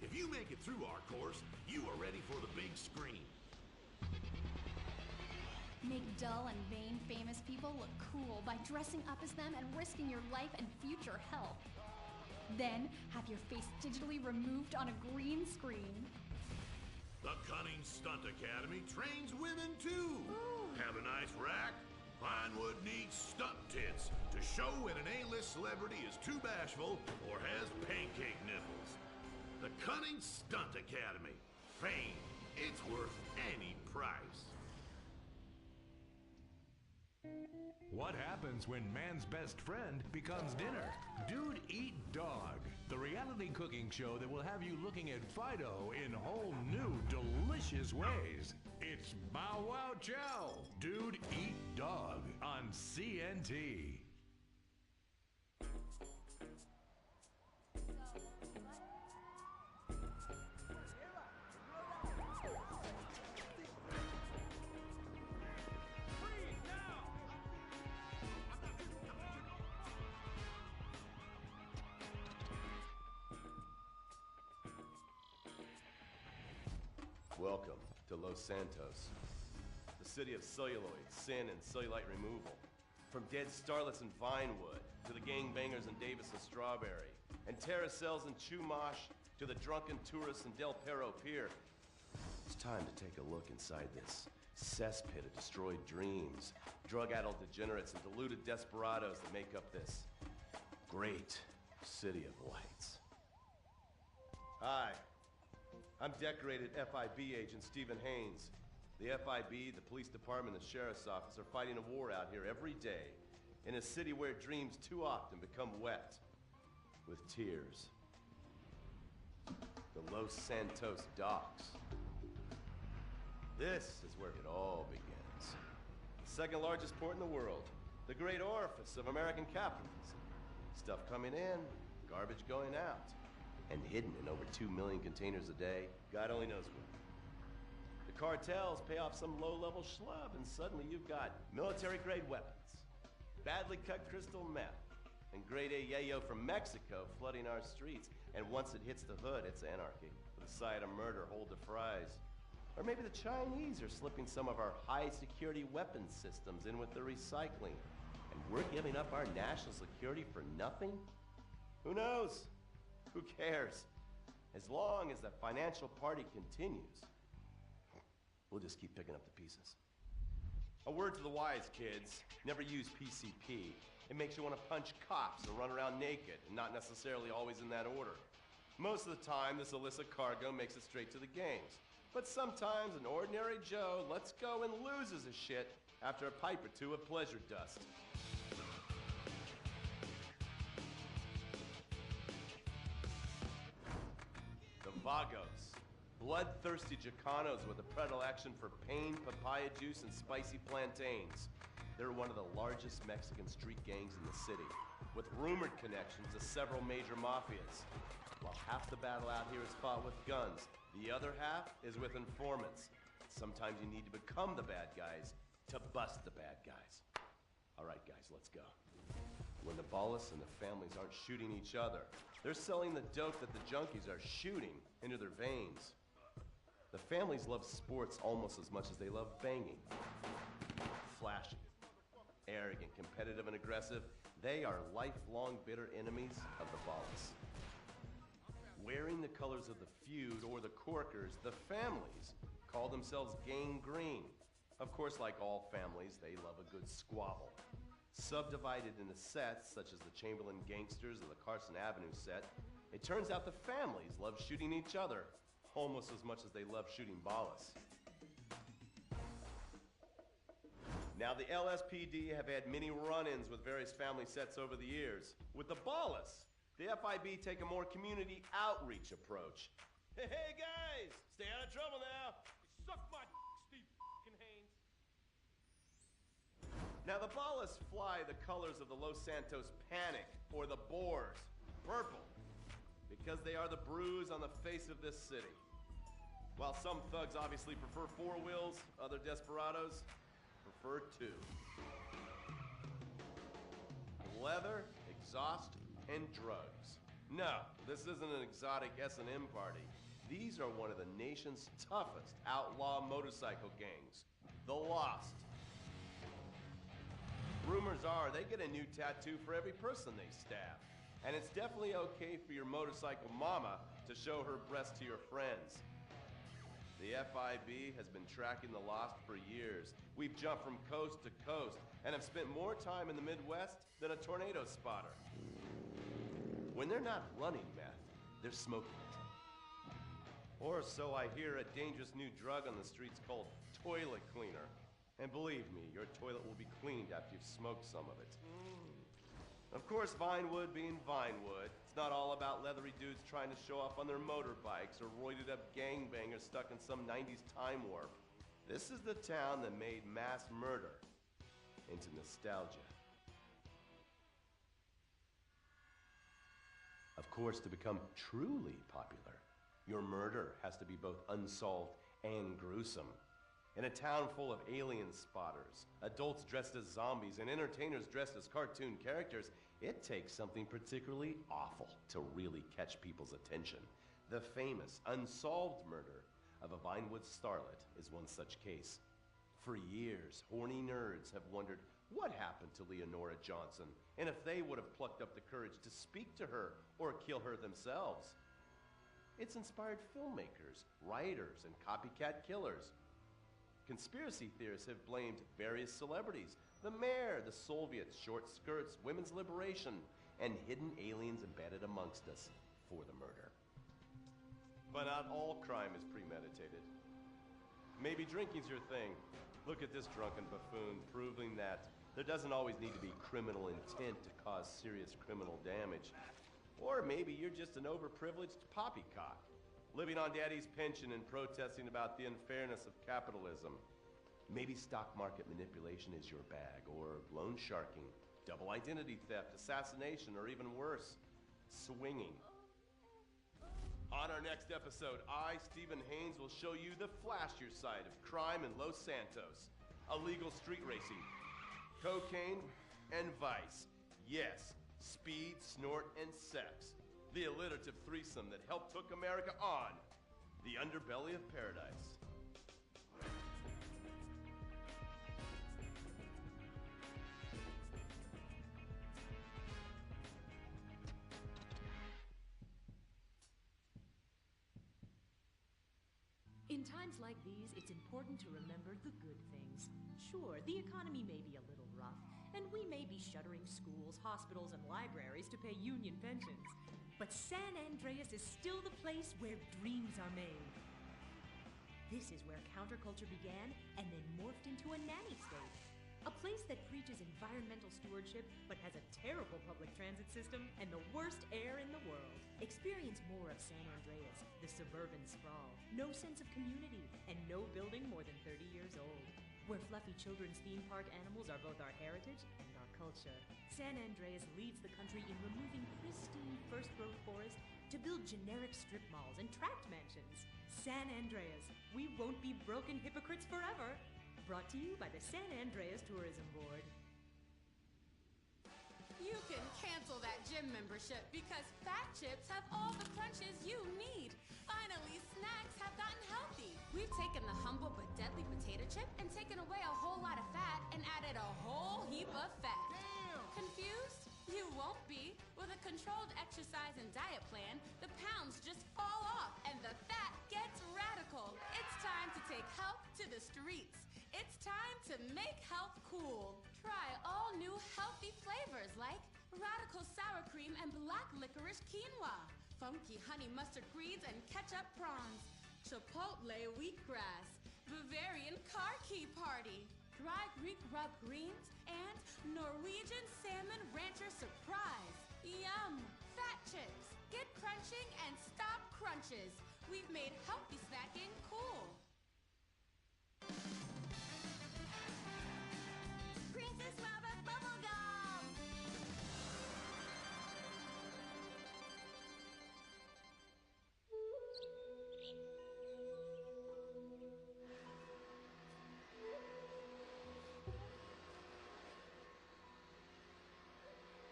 If you make it through our course, you are ready for the big screen. Make dull and vain famous people look cool by dressing up as them and risking your life and future health. Then have your face digitally removed on a green screen. The Cunning Stunt Academy trains women too. Have a nice rack? Vinewood needs stunt tits to show when an A-list celebrity is too bashful or has pancake nipples. The Cunning Stunt Academy. Fame. It's worth any price. What happens when man's best friend becomes dinner? Dude Eat Dog, the reality cooking show that will have you looking at Fido in whole new, delicious ways. It's Bow Wow Chow, Dude Eat Dog on CNT. Welcome to Los Santos, the city of celluloid, sin, and cellulite removal. From dead starlets in Vinewood, to the gangbangers in Davis and Strawberry, and terracels in Chumash, to the drunken tourists in Del Perro Pier. It's time to take a look inside this cesspit of destroyed dreams, drug-addled degenerates, and deluded desperados that make up this great city of lights. Hi. I'm decorated FIB agent Stephen Haynes. The FIB, the police department, the sheriff's office are fighting a war out here every day in a city where dreams too often become wet with tears. The Los Santos docks. This is where it all begins. The second largest port in the world. The great orifice of American capitalism. Stuff coming in, garbage going out. And hidden in over 2 million containers a day, God only knows where. The cartels pay off some low-level schlub, and suddenly you've got military-grade weapons, badly cut crystal meth, and grade A yayo from Mexico flooding our streets. And once it hits the hood, it's anarchy, with a side of murder, hold the fries. Or maybe the Chinese are slipping some of our high-security weapons systems in with their recycling, and we're giving up our national security for nothing? Who knows? Who cares? As long as the financial party continues, we'll just keep picking up the pieces. A word to the wise, kids. Never use PCP. It makes you want to punch cops and run around naked, and not necessarily always in that order. Most of the time, this illicit cargo makes it straight to the games. But sometimes an ordinary Joe lets go and loses his shit after a pipe or two of pleasure dust. Vagos, bloodthirsty Chicanos with a predilection for pain, papaya juice, and spicy plantains. They're one of the largest Mexican street gangs in the city, with rumored connections to several major mafias. While half the battle out here is fought with guns, the other half is with informants. Sometimes you need to become the bad guys to bust the bad guys. All right, guys, let's go. When the Ballas and the families aren't shooting each other, they're selling the dope that the junkies are shooting into their veins. The families love sports almost as much as they love banging. Flashy, arrogant, competitive, and aggressive, they are lifelong bitter enemies of the Ballas. Wearing the colors of the feud or the Corkers, the families call themselves Gang Green. Of course, like all families, they love a good squabble. Subdivided into sets, such as the Chamberlain Gangsters or the Carson Avenue set, it turns out the families love shooting each other almost as much as they love shooting Ballas. Now, the LSPD have had many run-ins with various family sets over the years. With the Ballas, the FIB take a more community outreach approach. Hey, guys! Stay out of trouble now. Suck my Steve Haynes. Now, the ballas fly the colors of the Los Santos Panic, or the Boers, purple, because they are the bruise on the face of this city. While some thugs obviously prefer four wheels, other desperados prefer two. Leather, exhaust, and drugs. No, this isn't an exotic S&M party. These are one of the nation's toughest outlaw motorcycle gangs, the Lost. Rumors are they get a new tattoo for every person they stab. And it's definitely okay for your motorcycle mama to show her breast to your friends. The FIB has been tracking the Lost for years. We've jumped from coast to coast and have spent more time in the Midwest than a tornado spotter. When they're not running meth, they're smoking it. Or so I hear, a dangerous new drug on the streets called toilet cleaner. And believe me, your toilet will be cleaned after you've smoked some of it. Of course, Vinewood being Vinewood, it's not all about leathery dudes trying to show off on their motorbikes or roided up gangbangers stuck in some 90s time warp. This is the town that made mass murder into nostalgia. Of course, to become truly popular, your murder has to be both unsolved and gruesome. In a town full of alien spotters, adults dressed as zombies, and entertainers dressed as cartoon characters, it takes something particularly awful to really catch people's attention. The famous, unsolved murder of a Vinewood starlet is one such case. For years, horny nerds have wondered what happened to Leonora Johnson, and if they would have plucked up the courage to speak to her or kill her themselves. It's inspired filmmakers, writers, and copycat killers. Conspiracy theorists have blamed various celebrities, the mayor, the Soviets, short skirts, women's liberation, and hidden aliens embedded amongst us for the murder. But not all crime is premeditated. Maybe drinking's your thing. Look at this drunken buffoon, proving that there doesn't always need to be criminal intent to cause serious criminal damage. Or maybe you're just an overprivileged poppycock, living on daddy's pension and protesting about the unfairness of capitalism. Maybe stock market manipulation is your bag, or loan sharking, double identity theft, assassination, or even worse, swinging. On our next episode, I, Stephen Haynes, will show you the flashier side of crime in Los Santos. Illegal street racing, cocaine, and vice. Yes, speed, snort, and sex. The alliterative threesome that helped hook America on the underbelly of paradise. In times like these, it's important to remember the good things. Sure, the economy may be a little rough, and we may be shuttering schools, hospitals, and libraries to pay union pensions. But San Andreas is still the place where dreams are made. This is where counterculture began and then morphed into a nanny state. A place that preaches environmental stewardship but has a terrible public transit system and the worst air in the world. Experience more of San Andreas, the suburban sprawl. No sense of community and no building more than 30 years old. Where fluffy children's theme park animals are both our heritage and our culture. San Andreas leads the country in removing pristine first-growth forest to build generic strip malls and tract mansions. San Andreas, we won't be broken hypocrites forever. Brought to you by the San Andreas Tourism Board. You can cancel that gym membership because Fat Chips have all the crunches you need. Finally, snacks have gotten healthy. We've taken the humble but deadly potato chip and taken away a whole lot of fat and added a whole heap of fat. Damn! Confused? You won't be. With a controlled exercise and diet plan, the pounds just fall off and the fat gets radical. It's time to take health to the streets. It's time to make health cool. Try all new healthy flavors like radical sour cream and black licorice quinoa, funky honey mustard greens and ketchup prawns, chipotle wheatgrass, Bavarian car key party, dry Greek rub greens, and Norwegian salmon rancher surprise. Yum! Fat Chips. Get crunching and stop crunches. We've made healthy snacking cool. Princess Robot Bubblegum!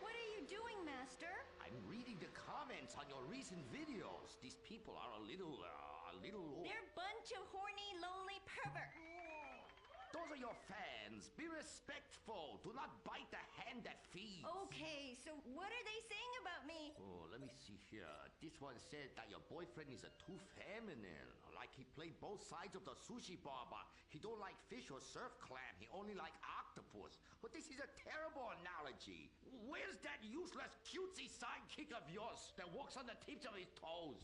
What are you doing, Master? I'm reading the comments on your recent videos. These people are a little... They're a bunch of horny, lonely perverts. Those are your fans. Be respectful. Do not bite the hand that feeds. Okay, so what are they saying about me? Oh, let me see here. This one said that your boyfriend is too feminine. Like he played both sides of the sushi bar, but he don't like fish or surf clam. He only like octopus. But this is a terrible analogy. Where's that useless cutesy sidekick of yours that walks on the tips of his toes?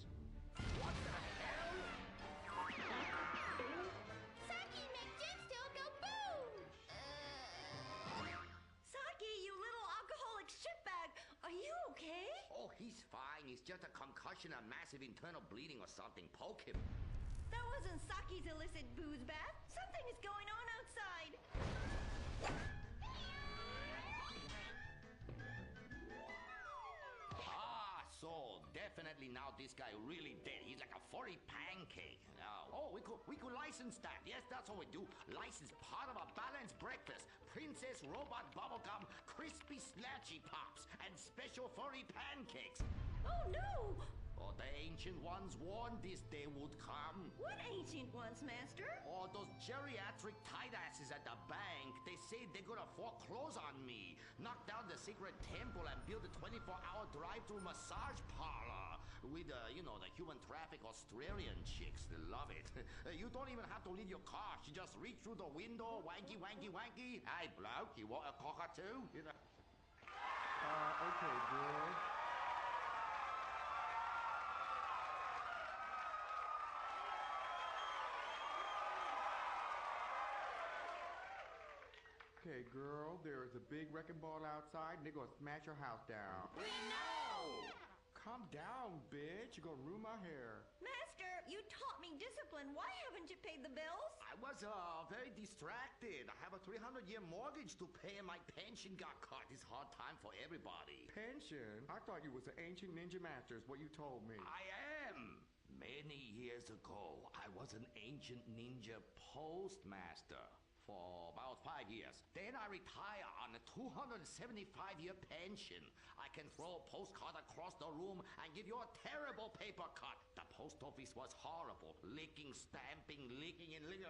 What the hell? Saki, make Gemstone go boom! Saki, you little alcoholic shitbag, are you okay? Oh, he's fine. He's just a concussion, a massive internal bleeding or something. Poke him. That wasn't Saki's illicit booze bath. Something is going on outside. So definitely now this guy really dead. He's like a furry pancake. We could license that. Yes, that's what we do. License part of a balanced breakfast. Princess Robot Bubblegum, crispy snatchy pops, and special furry pancakes. Oh no! Oh, the ancient ones warned this day would come. What ancient ones, Master? Oh, those geriatric tight asses at the bank. They say they're gonna foreclose on me, knock down the secret temple, and build a 24-hour drive-through massage parlor with, the human traffic Australian chicks. They love it. You don't even have to leave your car. You just reach through the window, wanky, wanky, wanky. Hey, bloke, you want a cockatoo? Okay, girl. Okay, girl, there is a big wrecking ball outside and they're gonna smash your house down. We know! Calm down, bitch. You're gonna ruin my hair. Master, you taught me discipline. Why haven't you paid the bills? I was very distracted. I have a 300-year mortgage to pay and my pension got cut. It's a hard time for everybody. Pension? I thought you was an ancient ninja master is what you told me. I am. Many years ago, I was an ancient ninja postmaster for about 5 years. Then I retire on a 275-year pension. I can throw a postcard across the room and give you a terrible paper cut. The post office was horrible. Licking, stamping, licking, and licking.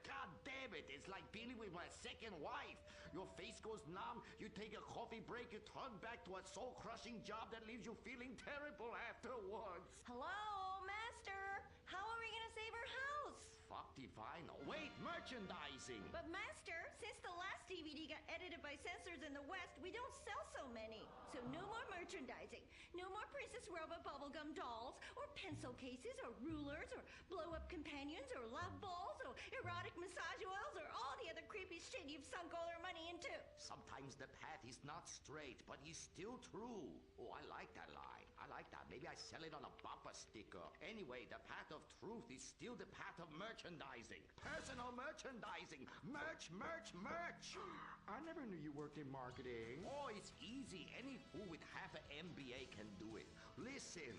God damn it, it's like dealing with my second wife. Your face goes numb, you take a coffee break, you turn back to a soul-crushing job that leaves you feeling terrible afterwards. Hello, Master. How are we gonna save our house? Fuck divine. Wait, merchandising. But Master, since the last DVD got edited by censors in the West, we don't sell so many. So no more merchandising. No more Princess Robot Bubblegum dolls, or pencil cases, or rulers, or blow-up companions, or love balls, or erotic massage oils, or all the other creepy shit you've sunk all our money into. Sometimes the path is not straight, but is still true. Oh, I like that line. I like that. Maybe I sell it on a bumper sticker. Anyway, the path of truth is still the path of merchandising. Personal merchandising. Merch, merch, merch. I never knew you worked in marketing. Oh, it's easy. Any fool with half an MBA can do it. Listen,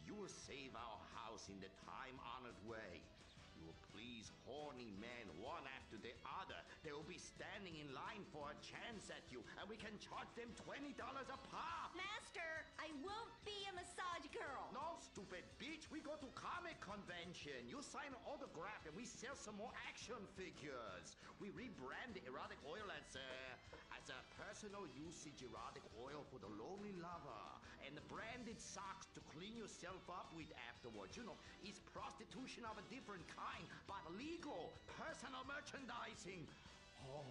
you will save our house in the time-honored way. You will please horny men one after the other. They will be standing in line for a chance at you, and we can charge them $20 a pop. Master, I won't be a massage girl. No, stupid bitch. We go to comic convention. You sign an autograph, and we sell some more action figures. We rebrand the erotic oil as a personal usage erotic oil for the lonely lover, and the branded socks to clean yourself up with afterwards. It's prostitution of a different kind, but legal. Personal merchandising. Oh,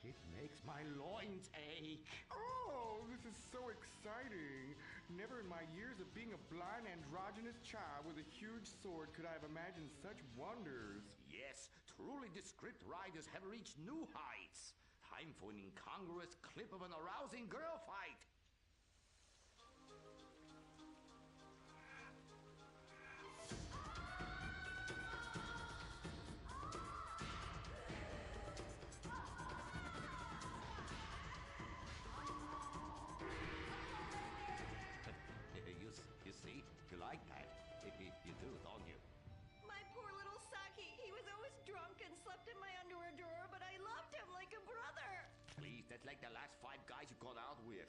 it makes my loins ache. Oh, this is so exciting. Never in my years of being a blind androgynous child with a huge sword could I have imagined such wonders. Yes, truly the script writers have reached new heights. Time for an incongruous clip of an arousing girl fight. You do, don't you? My poor little Saki. He was always drunk and slept in my underwear drawer, but I loved him like a brother. Please, that's like the last 5 guys you got out with.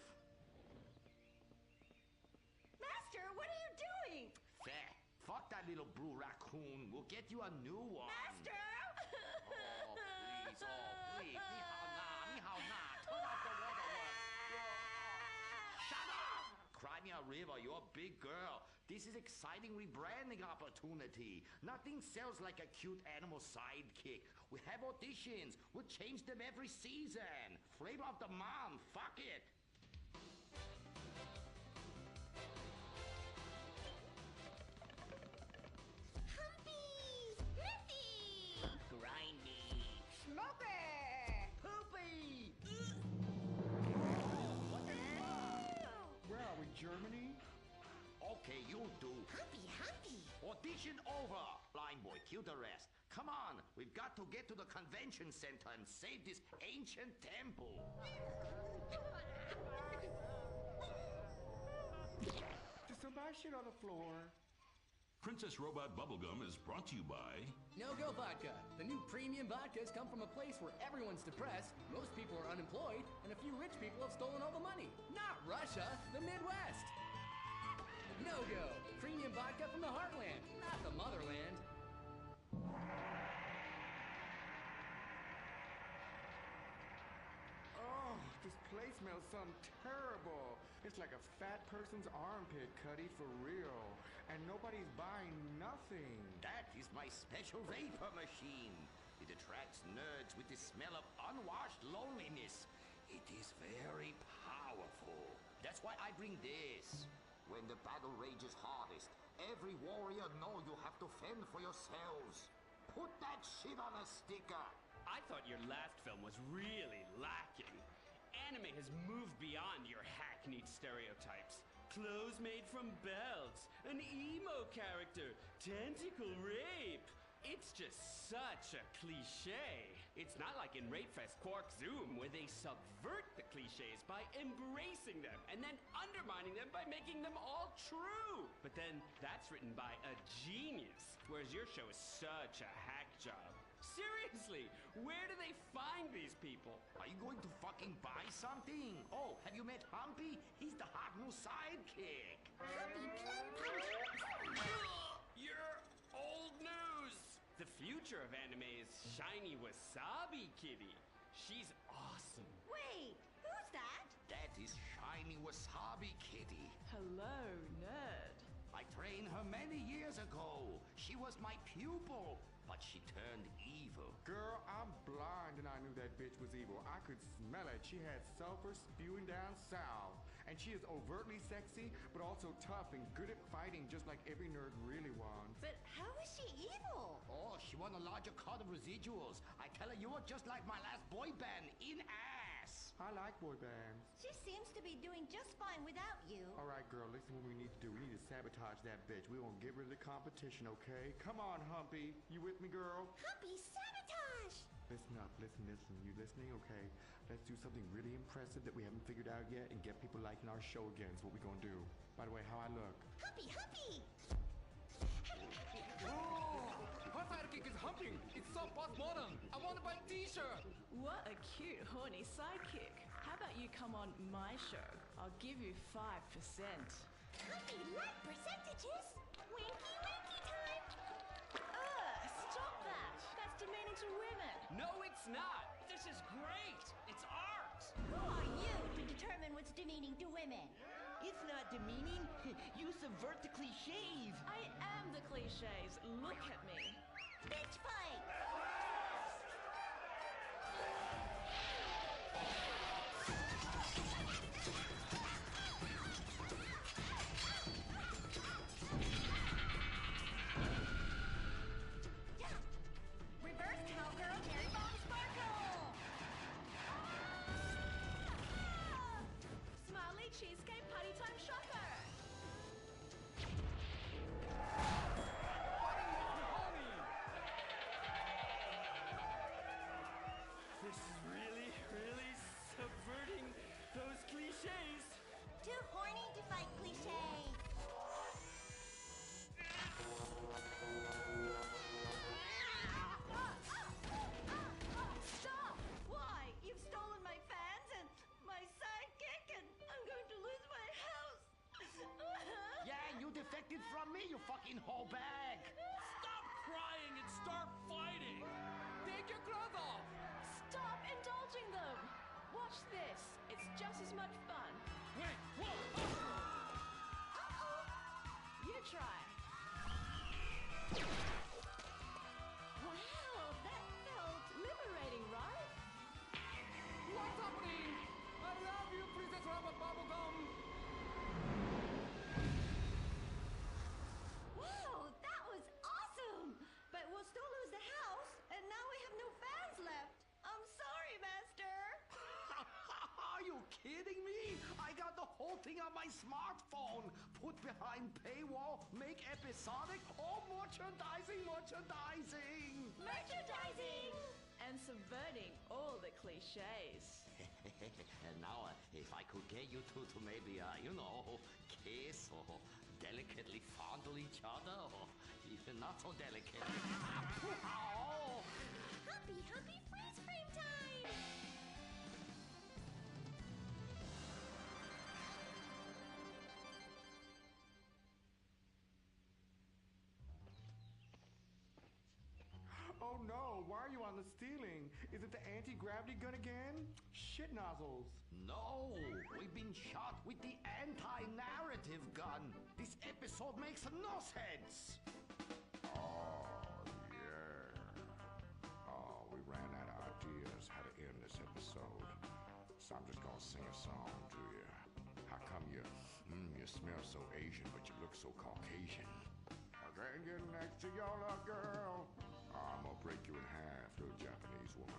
Master, what are you doing? Fair. Fuck that little blue raccoon. We'll get you a new one. Master! Oh, please. Oh, please. 你好拿，你好拿. Turn off the water. Shut up! Cry me a river. You're a big girl. This is exciting rebranding opportunity. Nothing sells like a cute animal sidekick. We have auditions. We'll change them every season. Flavor of the month. Fuck it. Humpy! Sniffy! Grindy. Smoky! Poopy! Where are we, Germany? Okay, you'll do. Humpy, Humpy! Audition over. Blind boy, kill the rest. Come on, we've got to get to the convention center and save this ancient temple. Did somebody shit on the floor? Princess Robot Bubblegum is brought to you by... No-Go Vodka. The new premium vodkas come from a place where everyone's depressed, most people are unemployed, and a few rich people have stolen all the money. Not Russia, the Midwest. No-Go. Premium vodka from the heartland, not the motherland. Oh, this place smells something terrible. It's like a fat person's armpit, Cuddy, for real. And nobody's buying nothing. That is my special vapor machine. It attracts nerds with the smell of unwashed loneliness. It is very powerful. That's why I bring this. When the battle rages hardest, every warrior know you have to fend for yourselves. Put that shit on a sticker. I thought your last film was really lacking. Anime has moved beyond your hackneyed stereotypes. Clothes made from belts, an emo character, tentacle rape. It's just such a cliche. It's not like in Rapefest Quark Zoom, where they subvert the cliches by embracing them and then undermining them by making them all true. But then that's written by a genius, whereas your show is such a hack job. Seriously, where do they find these people? Are you going to fucking buy something? Oh, have you met Humpy? He's the hot new sidekick. Humpy Plum Punch! You're old news! The future of anime is Shiny Wasabi Kitty. She's awesome. Wait, who's that? That is Shiny Wasabi Kitty. Hello, nerd. I trained her many years ago. She was my pupil, but she turned evil. Girl, I'm blind and I knew that bitch was evil. I could smell it. She had sulfur spewing down south. And she is overtly sexy, but also tough and good at fighting, just like every nerd really wants. But how is she evil? Oh, she won a larger cut of residuals. I tell her you were just like my last boy band, in ass. I like boy bands. She seems to be doing just fine without you. All right, girl, listen what we need to do. We need to sabotage that bitch. We won't get rid of the competition, okay? Come on, Humpy. You with me, girl? Humpy, sabotage! Listen up, listen. You listening? Okay. Let's do something really impressive that we haven't figured out yet and get people liking our show again is what we're gonna do. By the way, how I look? Humpy, Humpy! Oh, her sidekick is humping. It's so postmodern. I want to buy a t-shirt. What a cute, horny sidekick. How about you come on my show? I'll give you 5%. Humpy, like percentages? Winky, winky time! Stop that! That's demeaning to women. No, it's not. This is great. It's art. Who are you to determine what's demeaning to women? It's not demeaning. You subvert the cliches. I am the cliches. Look at me. Bitch fight! Reverse cowgirl, Mary Bomb Sparkle! Smiley cheesecake party time shocker. This is really, really subverting those cliches. from me, you fucking whole bag. Stop crying and start fighting! Take your clothes off! Stop indulging them! Watch this. It's just as much fun. Wait, whoa! You try. Wow, that felt liberating, right? What's happening? I love you, Princess Robot Bubblegum! Wow, that was awesome! But we'll still lose the house, and now we have no fans left. I'm sorry, Master. Are you kidding me? I got the whole thing on my smartphone. Put behind paywall, make episodic, all merchandising. Merchandising! And subverting all the cliches. And now, if I could get you two to maybe, kiss or delicately fondle each other, or even not so delicate. Oh. Happy freeze frame time! Oh no, why are you on the ceiling? Is it the anti-gravity gun again? Shit nozzles. No, we've been shot with the anti-narrative gun. This episode makes no sense. Oh, yeah. Oh, we ran out of ideas how to end this episode. So I'm just gonna sing a song to you. How come you smell so Asian, but you look so Caucasian? I can't get next to your little girl. I'm gonna break you in half, little Japanese woman.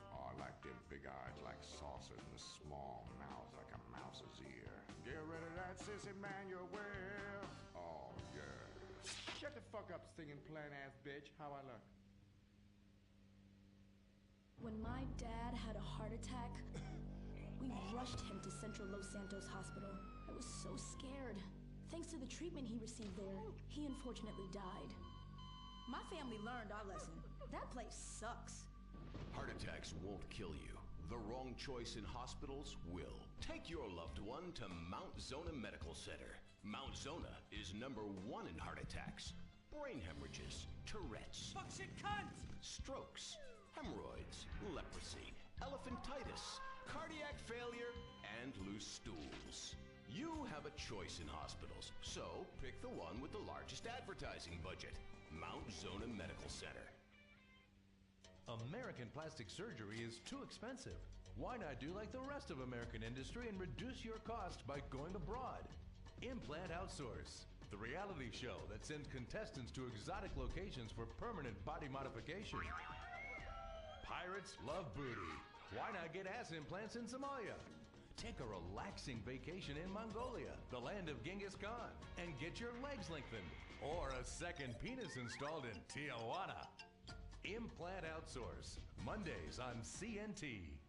Oh, I like them big eyes like saucers and the small mouth like a mouse's ear. Get rid of that sissy man you're with. Oh, yeah. Shut the fuck up, singing plain-ass bitch. How I look? When my dad had a heart attack, we rushed him to Central Los Santos Hospital. I was so scared. Thanks to the treatment he received there, he unfortunately died. My family learned our lesson. That place sucks. Heart attacks won't kill you. The wrong choice in hospitals will. Take your loved one to Mount Zona Medical Center. Mount Zona is #1 in heart attacks, brain hemorrhages, Tourette's, Fuck shit cunt! strokes, hemorrhoids, leprosy, elephantitis, cardiac failure, and loose stools. You have a choice in hospitals, so pick the one with the largest advertising budget. Mount Zona Medical Center. American plastic surgery is too expensive. Why not do like the rest of American industry and reduce your cost by going abroad? Implant Outsource, the reality show that sends contestants to exotic locations for permanent body modification. Pirates love booty. Why not get ass implants in Somalia? Take a relaxing vacation in Mongolia, the land of Genghis Khan, and get your legs lengthened. Or a second penis installed in Tijuana. Implant Outsource, Mondays on CNT.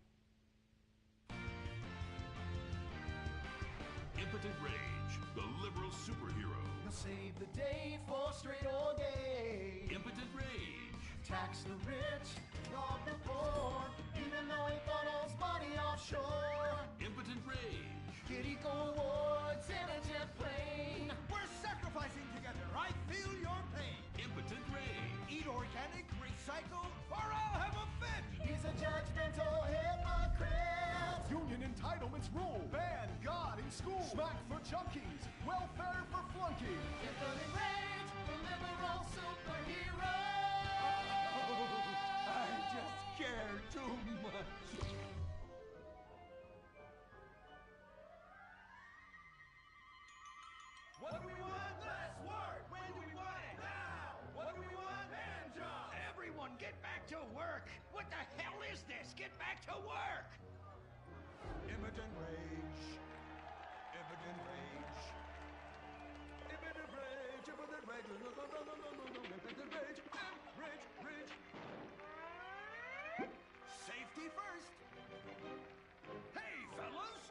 Impotent Rage, the liberal superhero. He'll save the day for straight all day. Impotent Rage. Tax the rich, rob the poor, even though he funnels money offshore. Impotent Rage. Kid Eco Awards in a jet plane. We're sacrificing together. I feel your pain. Impotent Rage. Eat organic, recycle, or I'll have a fit. He's a judgmental hypocrite. Union entitlements rule. Ban God in school. Smack for junkies. Welfare for flunkies. Impotent Rage, the liberal superhero. I just care too much. What do we want? Less work. When do we want it? Now. What do we want? Hand job. Everyone get back to work. What the hell is this? Get back to work. Impotent Rage. Impotent Rage. Impotent Rage. Impotent Rage. Impotent Rage. Rage. Rage. Safety first. Hey, fellas.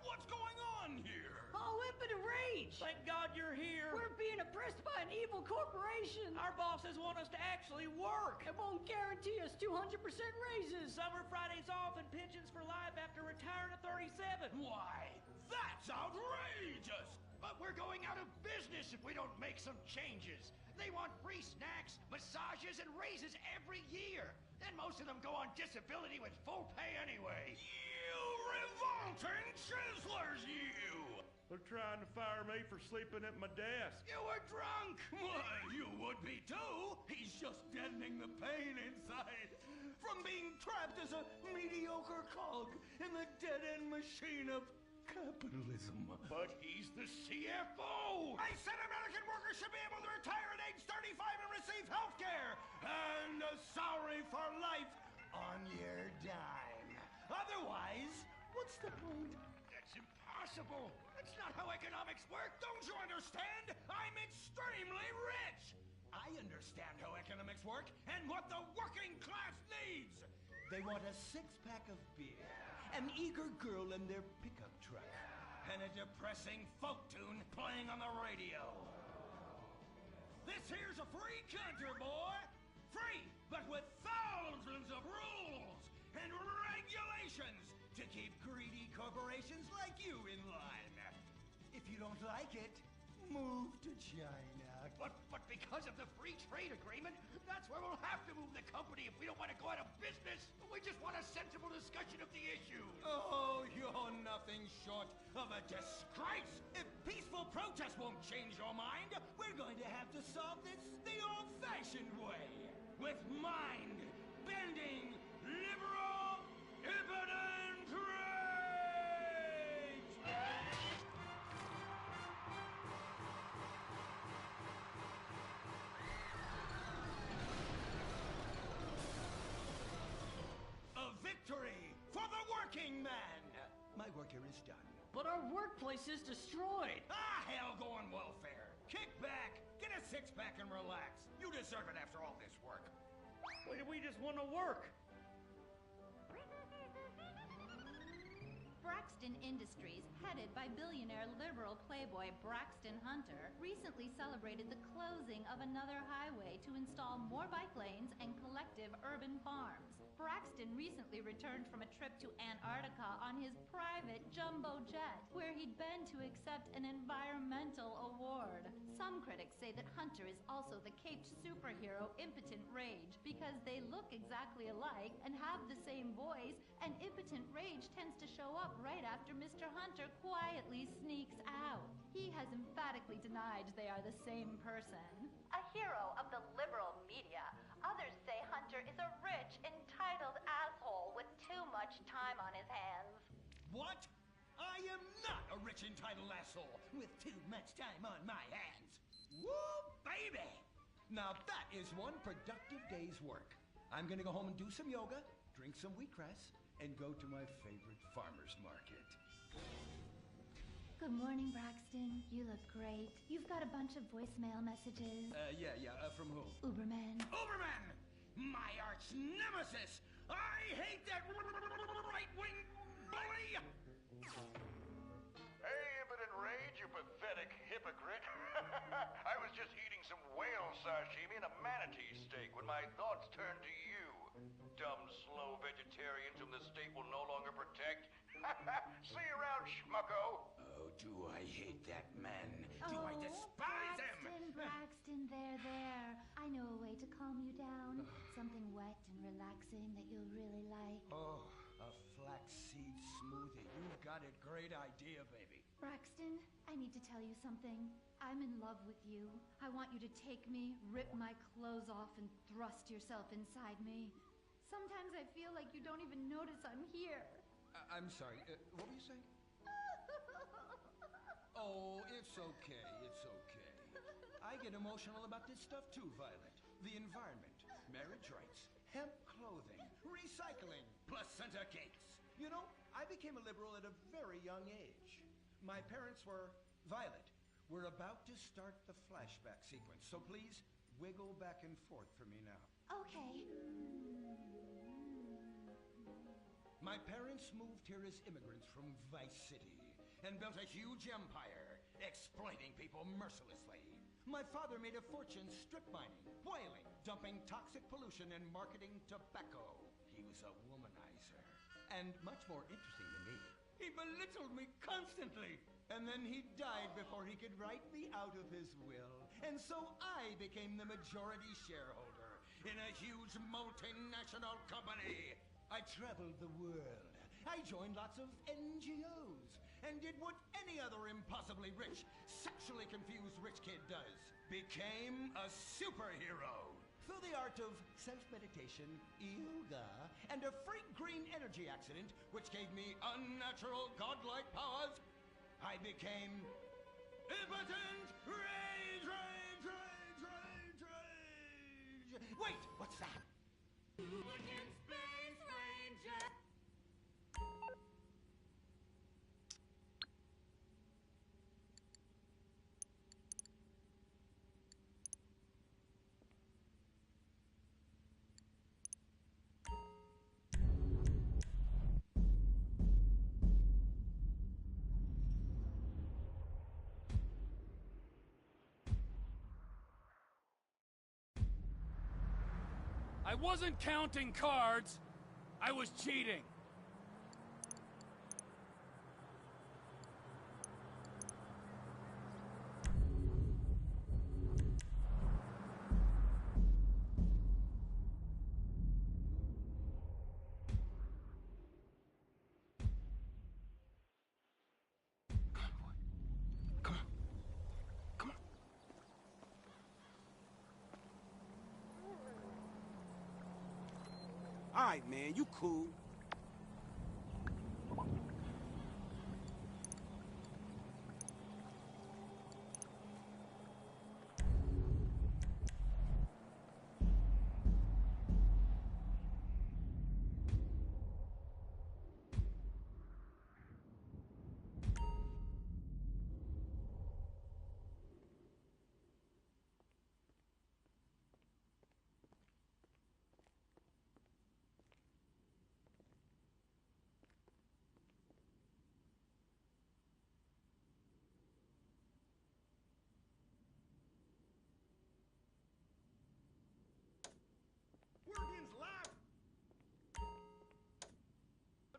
What's going on here? Oh, Impotent Rage! Thank God you're here. We're being oppressed by an evil corporation. Our bosses want us to actually work. It won't guarantee us 200% raises. Summer Fridays off and pensions for life after retiring at 37. Why, that's outrageous! But we're going out of business if we don't make some changes. They want free snacks, massages, and raises every year. And most of them go on disability with full pay anyway. You revolting chiselers, you! They're trying to fire me for sleeping at my desk. You were drunk! Well, you would be too. He's just deadening the pain inside from being trapped as a mediocre cog in the dead-end machine of capitalism. But he's the CFO! I said American workers should be able to retire at age 35 and receive health care and a salary for life on your dime. Otherwise, what's the point? That's impossible! That's not how economics work! Don't you understand? I'm extremely rich! I understand how economics work and what the working class needs! They want a six-pack of beer, an eager girl in their pickup truck, and a depressing folk tune playing on the radio. This here's a free country, boy! Free, but with thousands of rules and regulations to keep greedy corporations like you in line. If you don't like it, move to China. But because of the free trade agreement, that's where we'll have to move the company if we don't want to go out of business. We just want a sensible discussion of the issue. Oh, you're nothing short of a disgrace. If peaceful protest won't change your mind, we're going to have to solve this the old-fashioned way. With mind-bending, liberal, impotent rage! A victory for the working man! My work here is done. But our workplace is destroyed. Ah, hell go on welfare. Kick back, get a six-pack and relax. You deserve it after all this work. We just want to work. Braxton Industries, headed by billionaire liberal playboy Braxton Hunter, recently celebrated the closing of another highway to install more bike lanes and collective urban farms. Braxton recently returned from a trip to Antarctica on his private jumbo jet, where he'd been to accept an environmental award. Some critics say that Hunter is also the caped superhero Impotent Rage because they look exactly alike and have the same voice, and Impotent Rage tends to show up right after Mr. Hunter quietly sneaks out. He has emphatically denied they are the same person. A hero of the liberal media, others say Hunter is a rich, entitled asshole with too much time on his hands. What? I am not a rich entitled asshole with too much time on my hands. Woo, baby! Now that is one productive day's work. I'm gonna go home and do some yoga, drink some wheatgrass, and go to my favorite farmer's market. Good morning, Braxton. You look great. You've got a bunch of voicemail messages. From who? Uberman. Uberman! My arch nemesis! I hate that right-wing bully! Hey, Impotent Rage, you pathetic hypocrite. I was just eating some whale sashimi and a manatee steak when my thoughts turned to you. Dumb, slow vegetarians whom the state will no longer protect. See you around, schmucko. Oh, do I hate that man? Do I despise him? Braxton, there. I know a way to calm you down. Something wet and relaxing that you'll really like. Oh, a flaxseed smoothie. You've got a great idea, baby. Braxton, I need to tell you something. I'm in love with you. I want you to take me, rip my clothes off, and thrust yourself inside me. Sometimes I feel like you don't even notice I'm here. I'm sorry, what were you saying? Oh, it's okay. I get emotional about this stuff too, Violet. The environment, marriage rights, hemp clothing, recycling, placenta cakes. You know, I became a liberal at a very young age. My parents were... Violet, we're about to start the flashback sequence, so please wiggle back and forth for me now. Okay. My parents moved here as immigrants from Vice City and built a huge empire, exploiting people mercilessly. My father made a fortune strip mining, whaling, dumping toxic pollution, and marketing tobacco. He was a womanizer. And much more interesting to me, He belittled me constantly. And then he died before he could write me out of his will. And so I became the majority shareholder in a huge multinational company. I traveled the world. I joined lots of NGOs and did what any other impossibly rich, sexually confused rich kid does. Became a superhero. Through the art of self-meditation, yoga, and a freak green energy accident, which gave me unnatural godlike powers, I became impotent rage, rage, rage, rage, rage. Wait, what's that? Impotent Space Ranger. I wasn't counting cards. I was cheating. All right, man, you cool.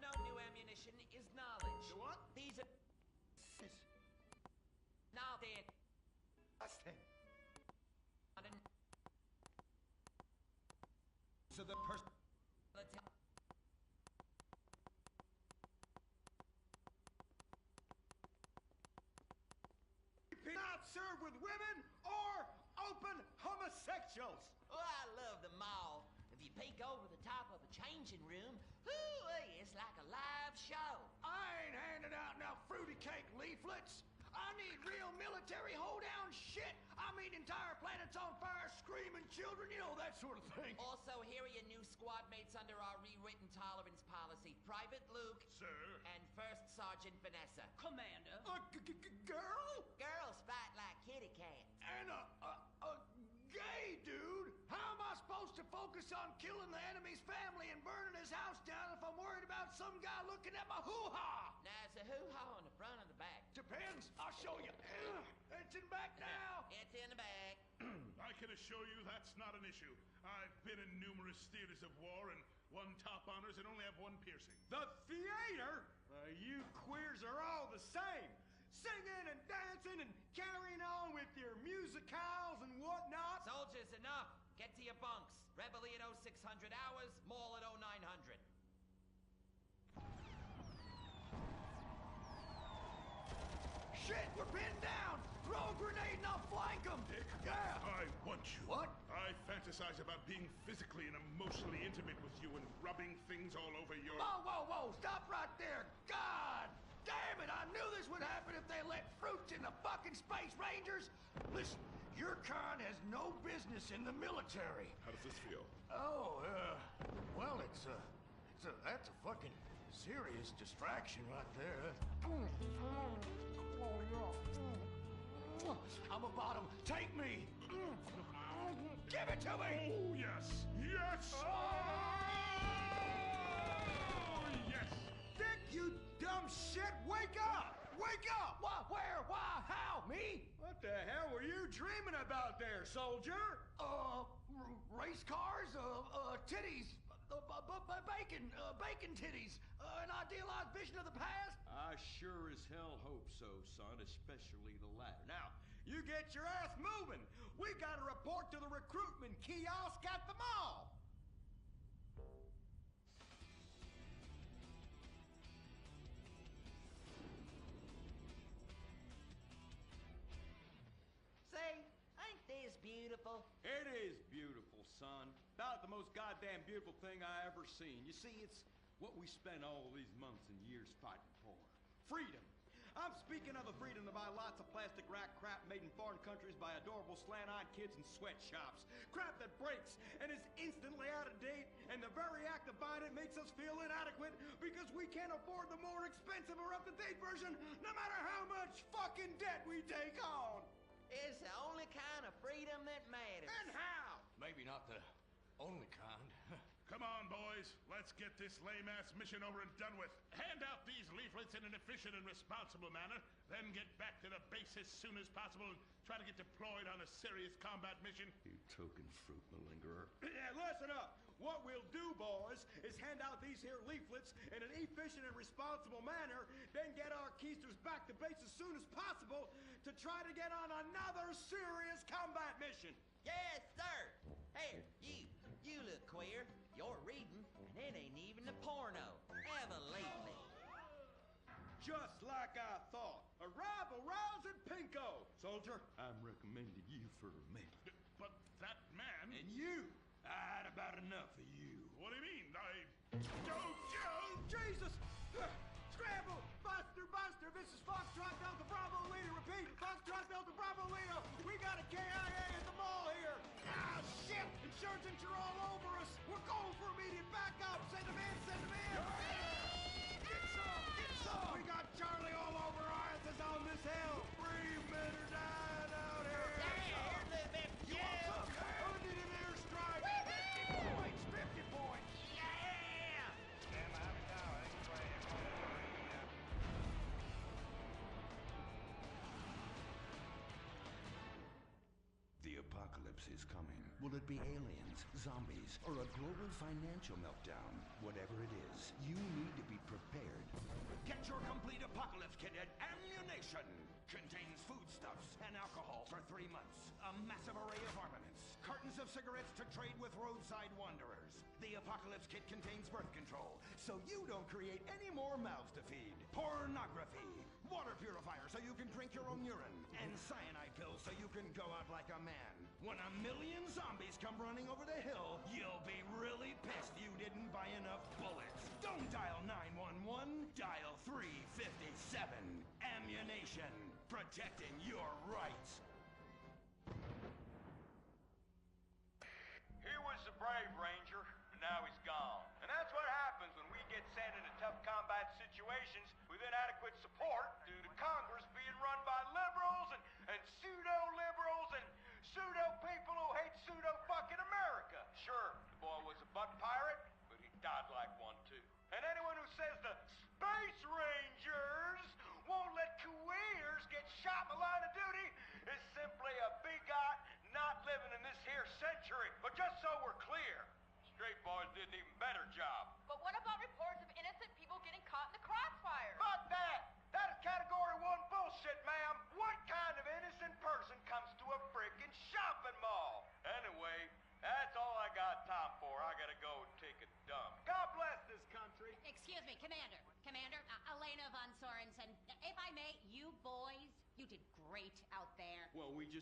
No new ammunition is knowledge. What? These are... Now then... So the person... Not served with women or open homosexuals. Oh, I love the mall. If you peek over the top of a changing room, ooh, it's like a live show. I ain't handing out no fruity cake leaflets. I need real military hoedown shit. I mean entire planets on fire, screaming children, you know, that sort of thing. Also, here are your new squad mates under our rewritten tolerance policy. Private Luke. Sir. And First Sergeant Vanessa. Commander. Girl? Girls fight like kitty cats. And a gay dude? How am I supposed to focus on killing the enemy's family and burning his house down if I'm worried about some guy looking at my hoo-ha? Now, is the hoo-ha on the front or the back? Depends. I'll show you. It's in back now. It's in the back. I can assure you that's not an issue. I've been in numerous theaters of war and won top honors and only have one piercing. The theater? You queers are all the same. Singing and dancing and carrying on with your musicals and whatnot. Soldiers, enough. Get to your bunks. Reveille at 0600 hours, Mall at 0900. Shit, we're pinned down. Throw a grenade and I'll flank them. Dick, yeah. I want you. What? I fantasize about being physically and emotionally intimate with you and rubbing things all over your... Whoa, whoa, whoa. Stop right there. God damn it. I knew this would happen if they let fruits in the fucking Space Rangers. Listen, your kind has no business in the military. How does this feel? Oh, well, that's a fucking serious distraction right there. I'm about him. Take me. Give it to me. Oh, yes. Yes. Oh, yes. Dick, you dumb shit. Wake up. Wake up. Why, where, why, how, me? What the hell were you dreaming about there, soldier? Race cars, titties, Bacon titties. An idealized vision of the past? I sure as hell hope so, son, especially the latter. Now, you get your ass moving. We got to report to the recruitment kiosk at the mall. Say, ain't this beautiful? It is beautiful, son. About the most goddamn beautiful thing I ever seen. You see, it's what we spent all these months and years fighting for. Freedom. I'm speaking of the freedom to buy lots of plastic rack crap made in foreign countries by adorable slant-eyed kids in sweatshops. Crap that breaks and is instantly out of date, and the very act of buying it makes us feel inadequate because we can't afford the more expensive or up-to-date version, no matter how much fucking debt we take on. It's the only kind of freedom that matters. And how? Maybe not the only kind. Come on, boys. Let's get this lame-ass mission over and done with. Hand out these leaflets in an efficient and responsible manner, then get back to the base as soon as possible and try to get deployed on a serious combat mission. You token fruit malingerer. Yeah, listen up. What we'll do, boys, is hand out these here leaflets in an efficient and responsible manner, then get our keisters back to base as soon as possible to try to get on another serious combat mission. Yes, sir. Here, you look queer. You're reading, and it ain't even a porno. Have a leaflet. Just like I thought. Arrival rousing Pinko. Soldier, I'm recommending you for a man. But that man... And you. I had about enough of you. What do you mean? Jesus! Scramble! Buster! This is Foxtrot Delta Bravo Leader. Repeat, Foxtrot Delta Bravo Leader. We got a KIA at the mall here. Ah, shit! Insurgents are all over us. We're going for immediate backup. Send them in, send them in. Get some. We got Charlie all over our asses on this hill. Free men are dying out here. You want some? I need an airstrike. 50 points. Yeah! The apocalypse is coming. Will it be aliens, zombies, or a global financial meltdown? Whatever it is, you need to be prepared. Get your complete apocalypse kit at Ammunition. Contains foodstuffs and alcohol for 3 months. A massive array of armaments. Cartons of cigarettes to trade with roadside wanderers. The apocalypse kit contains birth control, so you don't create any more mouths to feed. Pornography. Water purifier so you can drink your own urine. And cyanide pills so you can go out like a man. When 1,000,000 zombies come running over the hill, you'll be really pissed you didn't buy enough bullets. Don't dial 911, dial 357. Ammunition. Protecting your rights. He was the brave ranger, but now he's gone. And that's what happens when we get sent into tough combat situations with inadequate support due to Congress being run by liberals and pseudo-liberals and pseudo-people who hate pseudo-fucking America. Sure, the boy was a butt pirate, but he died like one too. And anyone who says the Space Rangers won't let careers get shot in the line of duty is simply a bigot not living in this here century. But just so we're clear, Straight Boys did an even better job. But what about reports of innocent people getting caught in the crossfire? Fuck that! That is category 1 bullshit, ma'am. What kind of innocent person comes to a freaking shopping mall? Anyway, that's all I got time for. I gotta go and take a dump. God bless this country. Excuse me, Commander. Commander, Elena von Sorensen. If I may, you boys, you did great out there. Well, we was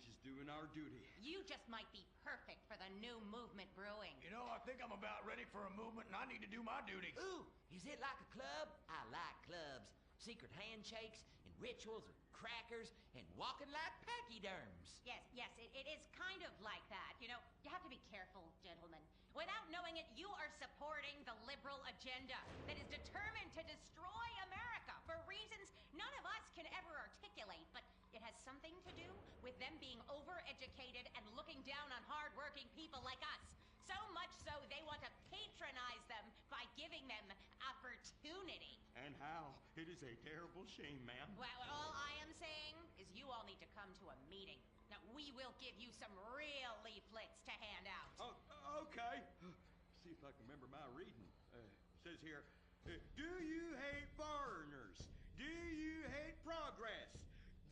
just doing our duty. You just might be perfect for the new movement brewing. You know, I think I'm about ready for a movement and I need to do my duty. Ooh, is it like a club? I like clubs. Secret handshakes and rituals with crackers and walking like pachyderms. Yes, it is kind of like that. You know, you have to be careful, gentlemen. Without knowing it, you are supporting the liberal agenda that is determined to destroy America for reasons none of us can ever articulate, but it has something to do with them being overeducated and looking down on hardworking people like us. So much so they want to patronize them by giving them opportunity. And how? It is a terrible shame, ma'am. Well, all I am saying is you all need to come to a meeting. Now, we will give you some real leaflets to hand out. Oh, okay. see if I can remember my reading. Says here, do you hate foreigners? Do you hate progress?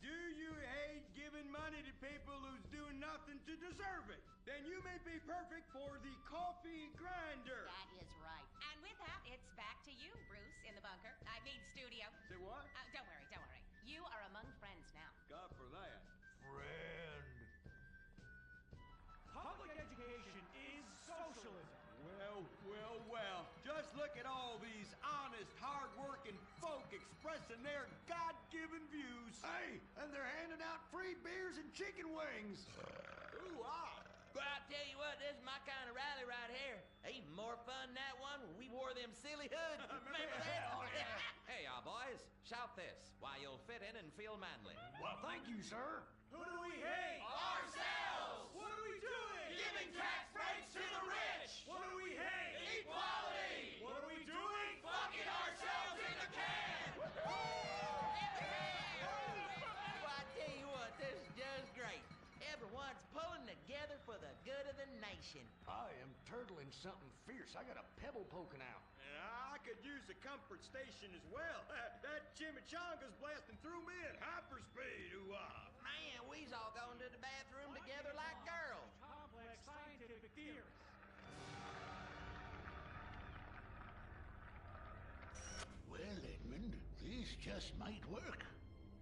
Do you hate giving money to people who's doing nothing to deserve it? Then you may be perfect for the coffee grinder. That is right. And with that, it's back to you, Bruce, in the bunker. I mean, studio. Say what? Don't worry, don't worry. You are among friends now. God for that. Friend. Public education is socialism. Well. Just look at all these honest, hard-working folk expressing their God-given views. Hey, and they're handing out free beers and chicken wings. Ooh-ah. But I tell you what, this is my kind of rally right here. Even more fun than that one when we wore them silly hoods. Remember that? Hey, y'all boys, shout this while you'll fit in and feel manly. Well, thank you, sir. Who do we hate? Ourselves! What are we doing? Giving tax breaks to the rich! What do we hate? Equality! What are we doing? Fucking ourselves in the can! Well, I tell you what, this is just great. Everyone's pulling together for the good of the nation. I am turtling something fierce. I got a pebble poking out. I could use a comfort station as well. That chimichanga's blasting through me at hyperspeed. Ooh-ah. Man, we's all going to the bathroom together like girls. Complex scientific theories. Well, Edmund, this just might work.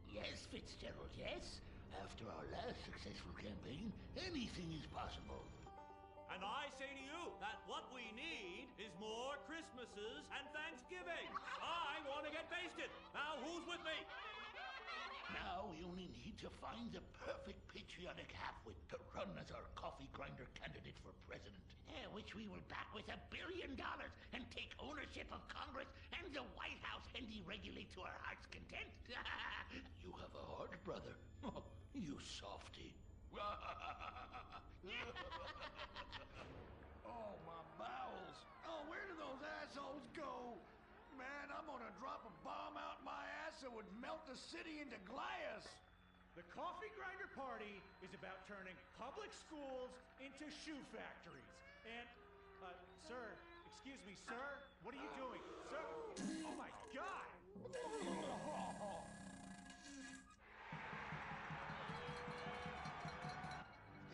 Yes, Fitzgerald, yes. After our last successful campaign, anything is possible. And I say to you that what we need is more Christmases and Thanksgiving. I want to get basted. Now, who's with me? Now we only need to find the perfect patriotic halfwit to run as our coffee grinder candidate for president. Which we will back with $1 billion and take ownership of Congress and the White House and deregulate to our heart's content. You have a heart, brother. You softy. Oh, my bowels. Oh, where do those assholes go? Man, I'm gonna drop a bomb out my ass that would melt the city into glass. The Coffee Grinder Party is about turning public schools into shoe factories. And, sir, excuse me, sir, what are you doing? Sir, oh my God!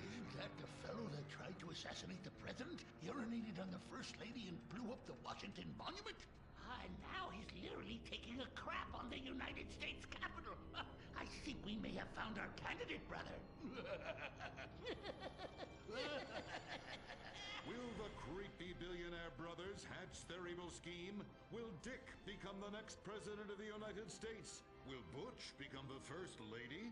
Isn't that the fellow that tried to assassinate the president, urinated on the first lady, and blew up the Washington Monument? And now he's literally taking a crap on the United States Capitol. I think we may have found our candidate, brother. Will the creepy billionaire brothers hatch their evil scheme? Will Dick become the next president of the United States? Will Butch become the first lady?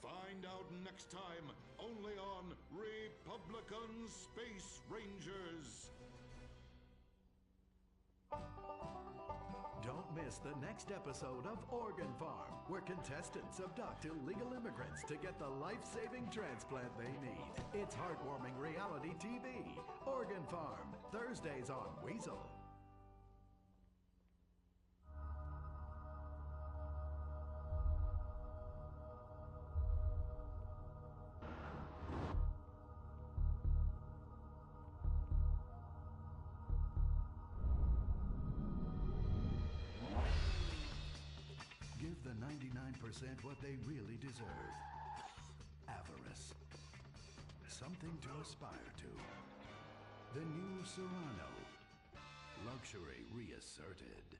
Find out next time, only on Republican Space Rangers. Don't miss the next episode of Organ Farm, where contestants abduct illegal immigrants to get the life-saving transplant they need. It's heartwarming reality TV. Organ Farm, Thursdays on Weasel. Give the 99% what they really deserve. Avarice. Something to aspire to. The new Serrano. Luxury reasserted.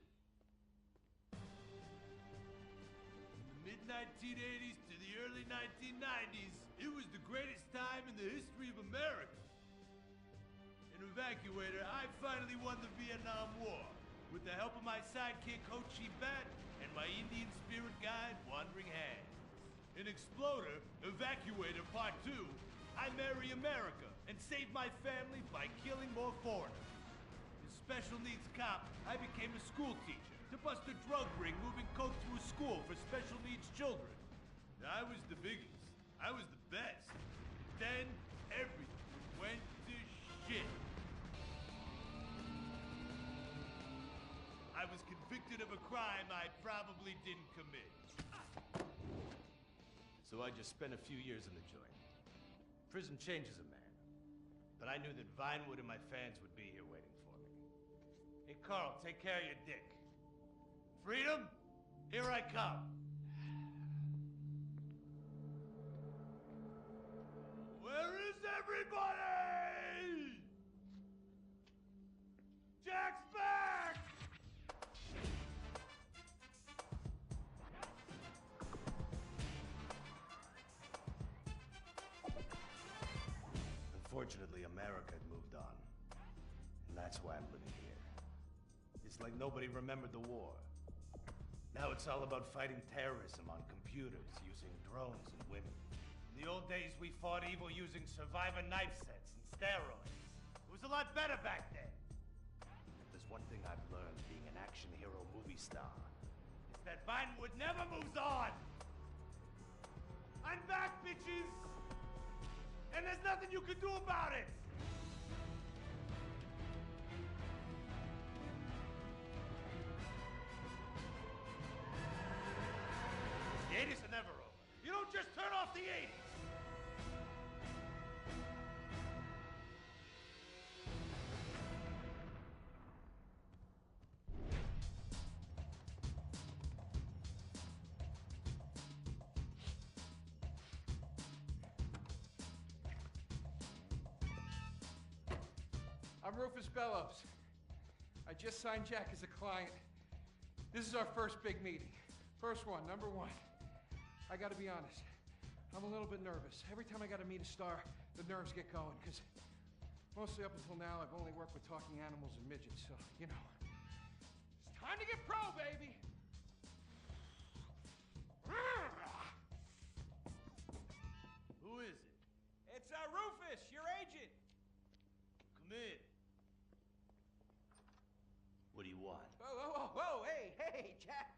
Mid-1980s to the early 1990s, it was the greatest time in the history of America. An evacuator, I finally won the Vietnam War with the help of my sidekick Ho Chi Bat and my Indian spirit guide Wandering Hand. An exploder, evacuator part 2, I marry America and save my family by killing more foreigners. As special needs cop, I became a school teacher to bust a drug ring moving coke to a school for special needs children. I was the biggest. I was the best. Then everything went to shit. I was convicted of a crime I probably didn't commit. So I just spent a few years in the joint. Prison changes a man. But I knew that Vinewood and my fans would be here waiting for Hey, Carl, take care of your dick. Freedom, here I come. Where is everybody? Jack's back! Unfortunately, America had moved on. And that's why I'm living here. It's like nobody remembered the war. Now it's all about fighting terrorism on computers, using drones and women. In the old days, we fought evil using survivor knife sets and steroids. It was a lot better back then. If there's one thing I've learned being an action hero movie star, It's that Vinewood never moves on! I'm back, bitches! And there's nothing you can do about it! The 80s are never over. You don't just turn off the 80s! I'm Rufus Bellows. I just signed Jack as a client. This is our first big meeting. First one, number one. I gotta be honest, I'm a little bit nervous. Every time I gotta meet a star, the nerves get going, because mostly up until now, I've only worked with talking animals and midgets, so, you know. It's time to get pro, baby! Who is it? It's Rufus, your agent. Come in. what do you want? Whoa, hey, Jack.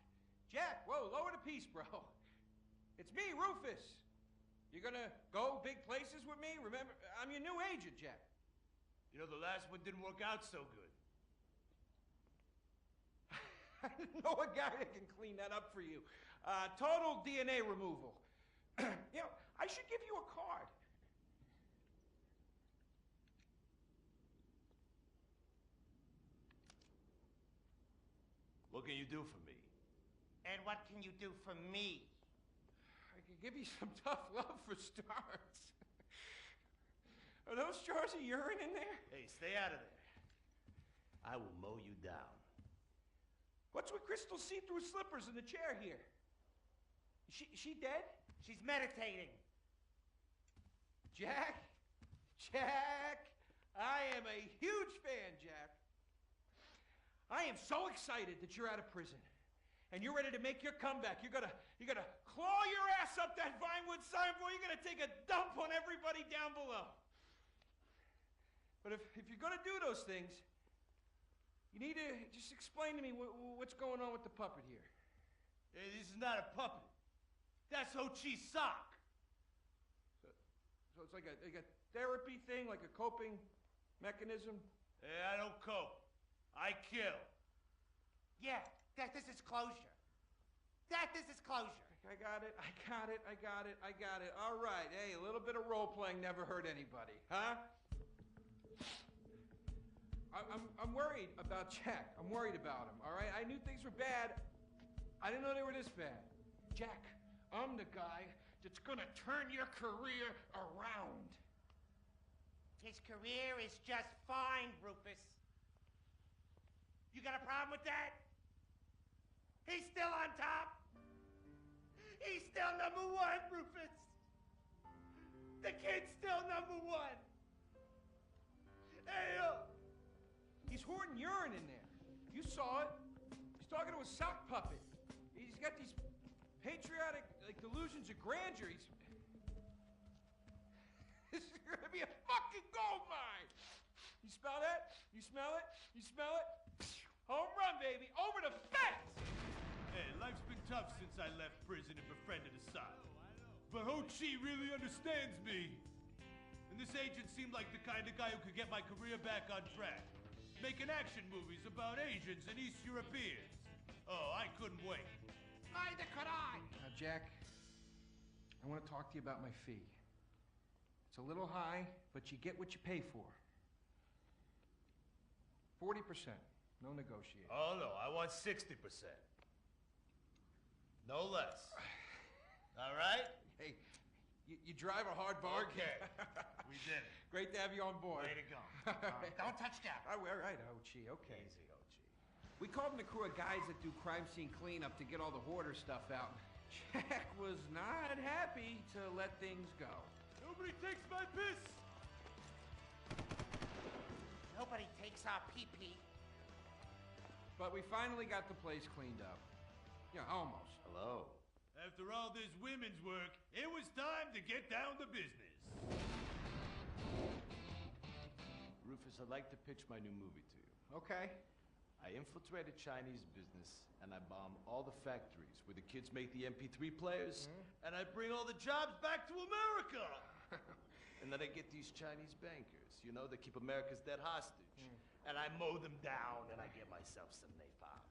Jack, whoa, lower the piece, bro. It's me, Rufus. You gonna go big places with me? Remember, I'm your new agent, Jack. You know, the last one didn't work out so good. I know a guy that can clean that up for you. Total DNA removal. You know, I should give you a card. What can you do for me? And what can you do for me? I can give you some tough love for starts. Are those jars of urine in there? Hey, stay out of there. I will mow you down. What's with Crystal's see-through slippers in the chair here? She dead? She's meditating. Jack, I am a huge fan, Jack. I am so excited that you're out of prison. And you're ready to make your comeback. You're gonna claw your ass up that Vinewood signboard. You're gonna take a dump on everybody down below. But if you're gonna do those things, you need to just explain to me what's going on with the puppet here. Hey, this is not a puppet. That's Ho Chi Sock. So it's like a therapy thing, like a coping mechanism? Hey, I don't cope. I kill. Yeah, that this is closure. That this is closure. I got it. All right. Hey, a little bit of role-playing never hurt anybody, huh? I'm worried about Jack. I'm worried about him, all right? I knew things were bad. I didn't know they were this bad. Jack, I'm the guy that's gonna turn your career around. His career is just fine, Rufus. You got a problem with that? He's still on top. He's still number one, Rufus. The kid's still number one. Hey, He's hoarding urine in there. You saw it. He's talking to a sock puppet. He's got these patriotic delusions of grandeur. This is gonna be a fucking gold mine. You smell that? You smell it? You smell it? Home run, baby. Over the fence. Hey, life's been tough since I left prison and befriended Assad. But Ho Chi really understands me. And this agent seemed like the kind of guy who could get my career back on track. Making action movies about Asians and East Europeans. Oh, I couldn't wait. Neither could I. Now, Jack, I want to talk to you about my fee. It's a little high, but you get what you pay for. 40%. No negotiation. Oh, no, I want 60%. No less. All right? Hey, you drive a hard bargain. Okay. We did it. Great to have you on board. Way to go. Don't touch that. All right, Ochi, okay. Easy, Ochi. We called in a crew of guys that do crime scene cleanup to get all the hoarder stuff out. Jack was not happy to let things go. Nobody takes my piss! Nobody takes our pee-pee. But we finally got the place cleaned up. Yeah, almost. Hello. After all this women's work, it was time to get down to business. Rufus, I'd like to pitch my new movie to you. Okay. I infiltrate a Chinese business, and I bomb all the factories where the kids make the MP3 players, And I bring all the jobs back to America. and then I get these Chinese bankers, you know, that keep America's debt hostage. And I mow them down, and I get myself some napalm.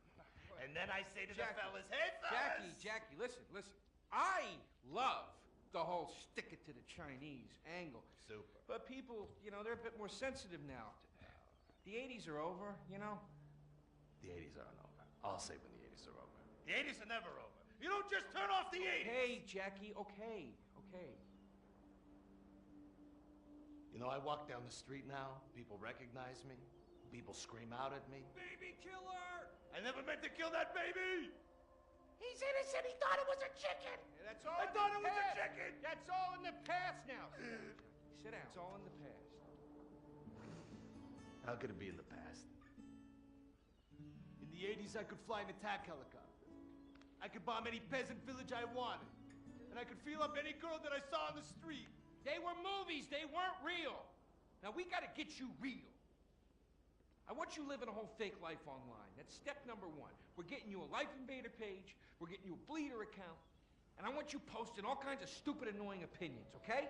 And then I say to the fellas, hey, fellas! Jackie, listen. I love the whole stick it to the Chinese angle. Super. But people, you know, they're a bit more sensitive now. The 80s are over, you know? The 80s aren't over. I'll say when the 80s are over. The 80s are never over. You don't just turn off the 80s. Hey, Jackie, okay. You know, I walk down the street now, people recognize me, people scream out at me. Baby killer! I never meant to kill that baby! He's innocent. He thought it was a chicken. Yeah, that's all. I thought it was a chicken! That's all in the past now. Sit down. It's all in the past. How could it be in the past? In the 80s, I could fly an attack helicopter. I could bomb any peasant village I wanted. And I could feel up any girl that I saw on the street. They were movies. They weren't real. Now, we got to get you real. I want you living a whole fake life online. That's step number one. We're getting you a Life Invader page. We're getting you a Bleeder account. And I want you posting all kinds of stupid, annoying opinions, okay?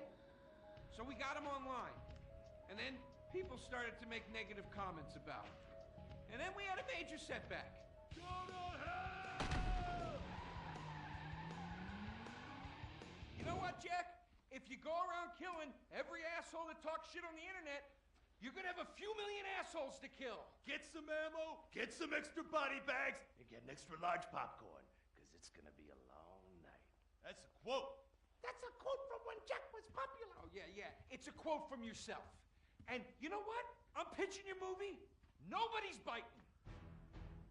So we got them online. And then people started to make negative comments about it. And then we had a major setback. Go to hell! You know what, Jack? If you go around killing every asshole that talks shit on the internet, you're gonna have a few million assholes to kill. Get some ammo, get some extra body bags, And get an extra large popcorn, because it's gonna be a long night. That's a quote. That's a quote from when Jack was popular. Oh, yeah. It's a quote from yourself. And you know what? I'm pitching your movie. Nobody's biting.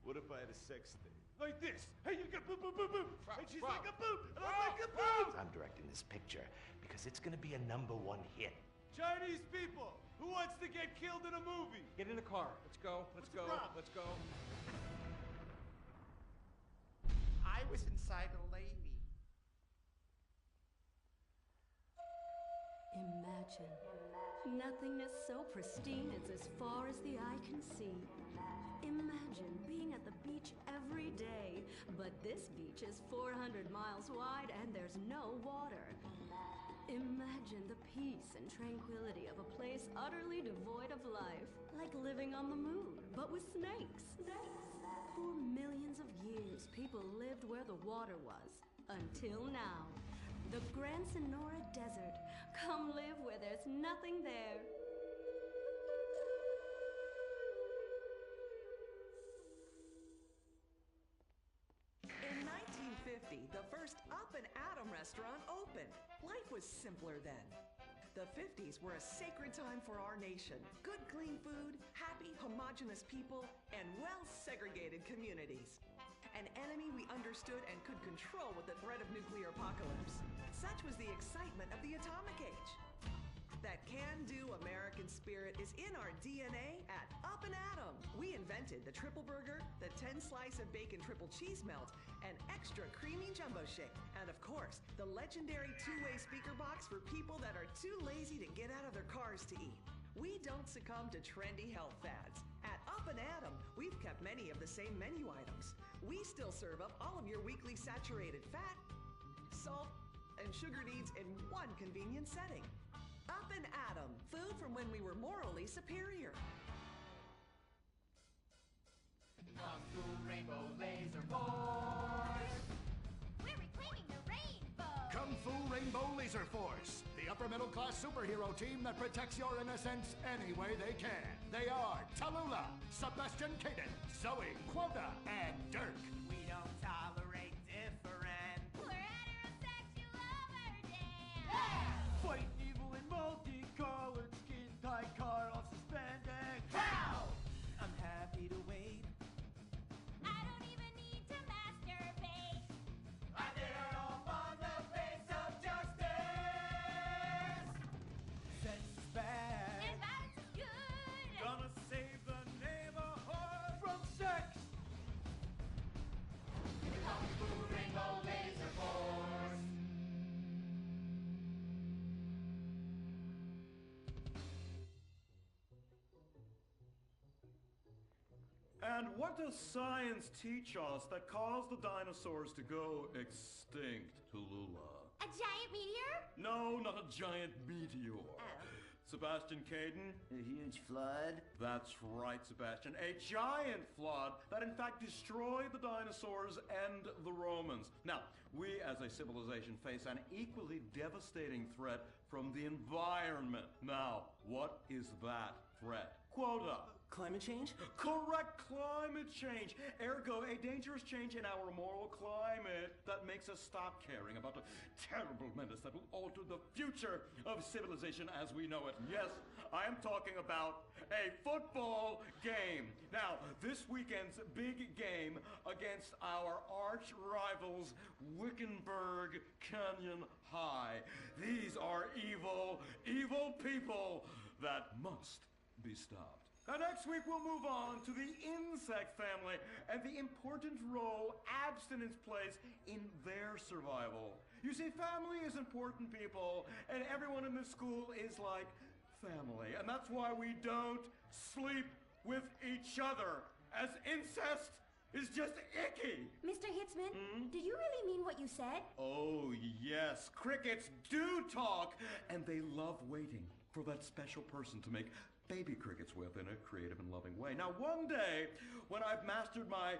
What if I had a sex thing? Like this. Hey, you got boop, boop, boop, boop. And she's Bro. like a boop, and I'm like a Bro. boop. I'm directing this picture because it's gonna be a #1 hit. Chinese people, who wants to get killed in a movie? Get in the car. Let's go. Let's go. problem? Let's go. I was inside a lady. Imagine nothingness so pristine it's as far as the eye can see. Imagine being at the beach every day, but this beach is 400 miles wide and there's no water. Imagine the peace and tranquility of a place utterly devoid of life, like living on the moon, but with snakes. For millions of years, people lived where the water was, until now. The Gran Sonora Desert. Come live where there's nothing there. In 1950, the first Up and Atom restaurant opened. Life was simpler then. The 50s were a sacred time for our nation. Good, clean food, happy, homogenous people, and well-segregated communities. An enemy we understood and could control with the threat of nuclear apocalypse. Such was the excitement of the atomic age. That can-do American spirit is in our DNA at Up and Atom. We invented the triple burger, the 10-slice of bacon triple cheese melt, an extra creamy jumbo shake, and of course, the legendary two-way speaker box for people that are too lazy to get out of their cars to eat. We don't succumb to trendy health fads. At Up and Atom, we've kept many of the same menu items. We still serve up all of your weekly saturated fat, salt, and sugar needs in one convenient setting. Up and Atom, food from when we were morally superior. Kung Fu Rainbow Laser Force. We're reclaiming the rainbow. Kung Fu Rainbow Rainbow Laser Force, the upper middle class superhero team that protects your innocence any way they can. They are Tallulah, Sebastian Caden, Zoe, Quota, and Dirk. We don't tolerate different. We're heterosexual overdance. Fighting evil in multicolored skin, tight car off suspended. Pow! I'm happy to wait. I don't even need to masturbate. I dare off on the face of justice. Sex is bad. And violence is good. Gonna save the neighborhood from sex. Kung Fu Rainbow Laser Force. And what does science teach us that caused the dinosaurs to go extinct, Tallulah? A giant meteor? No, not a giant meteor. Sebastian Caden? A huge flood? That's right, Sebastian. A giant flood that in fact destroyed the dinosaurs and the Romans. Now, we as a civilization face an equally devastating threat from the environment. Now, what is that threat? Quota. Climate change? Correct, climate change. Ergo, a dangerous change in our moral climate that makes us stop caring about the terrible menace that will alter the future of civilization as we know it. Yes, I am talking about a football game. Now, this weekend's big game against our arch rivals, Wickenburg Canyon High. These are evil, evil people that must be stopped. And next week we'll move on to the insect family and the important role abstinence plays in their survival. You see, family is important, people, and everyone in this school is like family. And that's why we don't sleep with each other, as incest is just icky. Mr. Hitzman, did you really mean what you said? Oh, yes. Crickets do talk, and they love waiting for that special person to make baby crickets with in a creative and loving way. Now, one day, when I've mastered my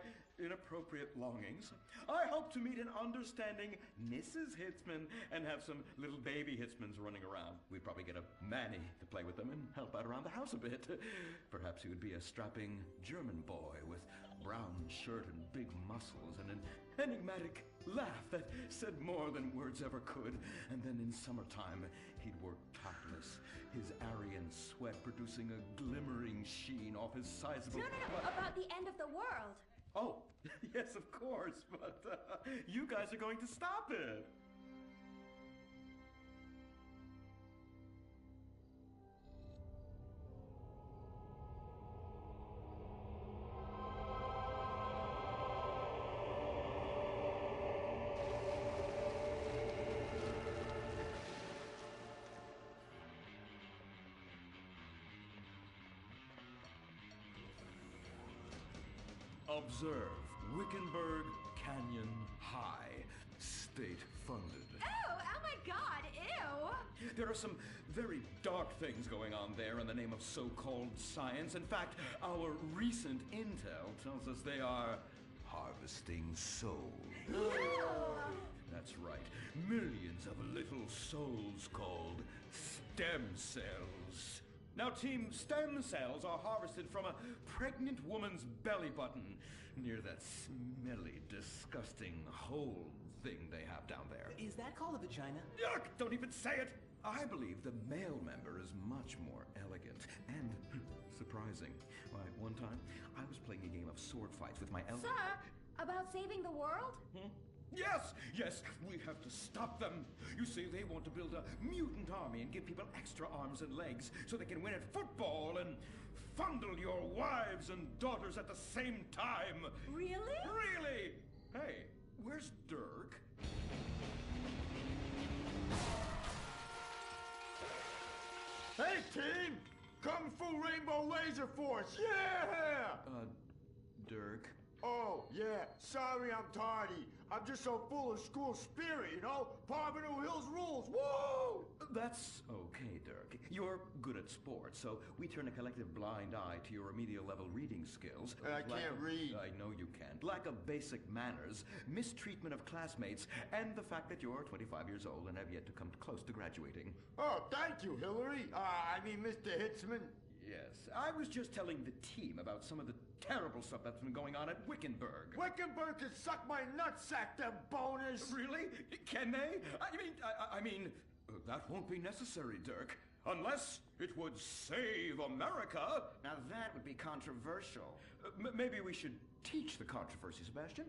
inappropriate longings, I hope to meet an understanding Mrs. Hitzman and have some little baby Hitzmans running around. We'd probably get a Manny to play with them and help out around the house a bit. Perhaps he would be a strapping German boy with brown shirt and big muscles and an enigmatic laugh that said more than words ever could. And then in summertime, he'd work topless, his Aryan sweat producing a glimmering sheen off his sizable... No, about the end of the world. Oh, yes, of course, but you guys are going to stop it. Observe, Wickenburg Canyon High, state-funded. Oh my God, ew! There are some very dark things going on there in the name of so-called science. In fact, our recent intel tells us they are harvesting souls. That's right, millions of little souls called stem cells. Now, Team Stem Cells are harvested from a pregnant woman's belly button near that smelly, disgusting hole thing they have down there. Is that called a vagina? Yuck! Don't even say it! I believe the male member is much more elegant and surprising. Why, one time, I was playing a game of sword fights with my Sir, about saving the world? Yes, we have to stop them. You see, they want to build a mutant army and give people extra arms and legs so they can win at football and fondle your wives and daughters at the same time. Really? Really? Hey, where's Dirk? Hey, team! Kung Fu Rainbow Laser Force, yeah! Dirk? Oh, yeah, sorry I'm tardy. I'm just so full of school spirit, you know? Parvenu Hills rules, woo! That's okay, Dirk. Your You're good at sports, so we turn a collective blind eye to your remedial level reading skills. I can't read. I know you can't. Lack of basic manners, mistreatment of classmates, and the fact that you're 25 years old and have yet to come close to graduating. Oh, thank you, Hillary. Mr. Hitzman. Yes, I was just telling the team about some of the terrible stuff that's been going on at Wickenburg. Wickenburg can suck my nutsack, them boners. Really? Can they? I mean, that won't be necessary, Dirk. Unless it would save America. Now that would be controversial. Maybe we should teach the controversy, Sebastian.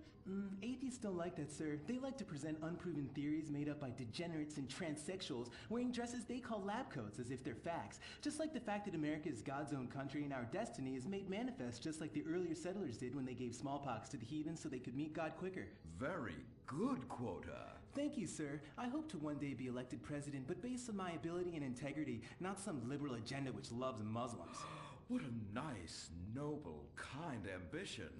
Atheists don't like that, sir. They like to present unproven theories made up by degenerates and transsexuals wearing dresses they call lab coats as if they're facts. Just like the fact that America is God's own country and our destiny is made manifest just like the earlier settlers did when they gave smallpox to the heathens so they could meet God quicker. Very good, Quota. Thank you, sir. I hope to one day be elected president, but based on my ability and integrity, not some liberal agenda which loves Muslims. What a nice, noble, kind ambition.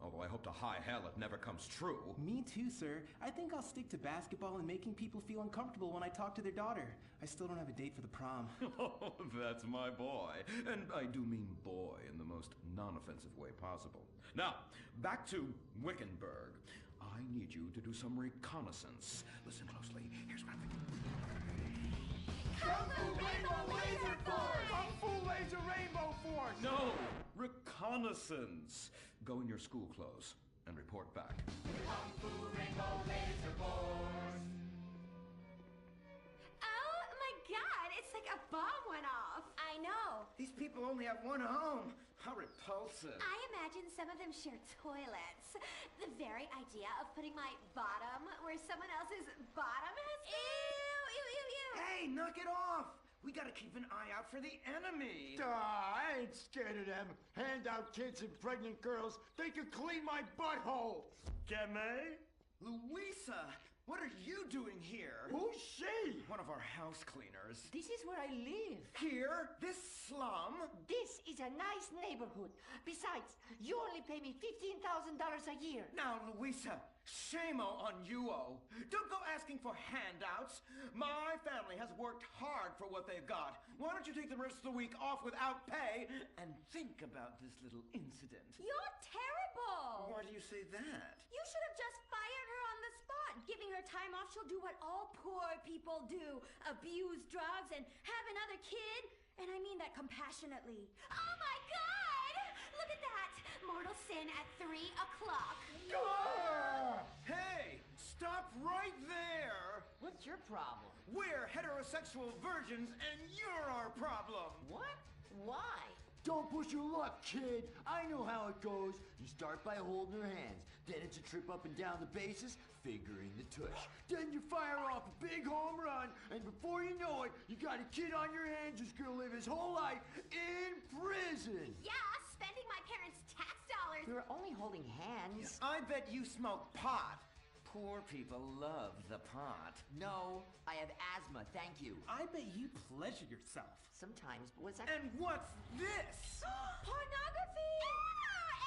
Although I hope to high hell it never comes true. Me too, sir. I think I'll stick to basketball and making people feel uncomfortable when I talk to their daughter. I still don't have a date for the prom. Oh, that's my boy. And I do mean boy in the most non-offensive way possible. Now, back to Wickenburg. I need you to do some reconnaissance. Listen closely. Here's what I'm thinking. Kung Fu Rainbow Laser Force! Kung Fu Laser Rainbow Force! No! Reconnaissance. Go in your school clothes and report back. Kung Fu Rainbow Laser Force! Oh my god, it's like a bomb went off. I know. These people only have one home. How repulsive. I imagine some of them share toilets. The very idea of putting my bottom where someone else's bottom has been. Ew. Hey, knock it off. We gotta keep an eye out for the enemy. I ain't scared of them. Handout kids and pregnant girls. They could clean my butthole. Can they? Louisa, what are you doing here? Who's she? One of our house cleaners. This is where I live. Here? This slum? This is a nice neighborhood. Besides, you only pay me $15,000 a year. Now, Louisa, shame-o on you-o. Don't go asking for handouts. My family has worked hard for what they've got. Why don't you take the rest of the week off without pay and think about this little incident? You're terrible. Why do you say that? You should have just fired her on the spot. Giving her time off, she'll do what all poor people do. Abuse drugs and have another kid. And I mean that compassionately. Oh my God! Look at that! Mortal sin at 3 o'clock. Hey, stop right there! What's your problem? We're heterosexual virgins and you're our problem! What? Why? Don't push your luck, kid. I know how it goes. You start by holding her hands. Then it's a trip up and down the bases, fingering the tush. Then you fire off a big home run, and before you know it, you got a kid on your hands who's gonna live his whole life in prison. Yeah, spending my parents' tax dollars. We were only holding hands. I bet you smoke pot. Poor people love the pot. No, I have asthma, thank you. I bet you pleasure yourself. Sometimes, but what's that? And what's this? Pornography!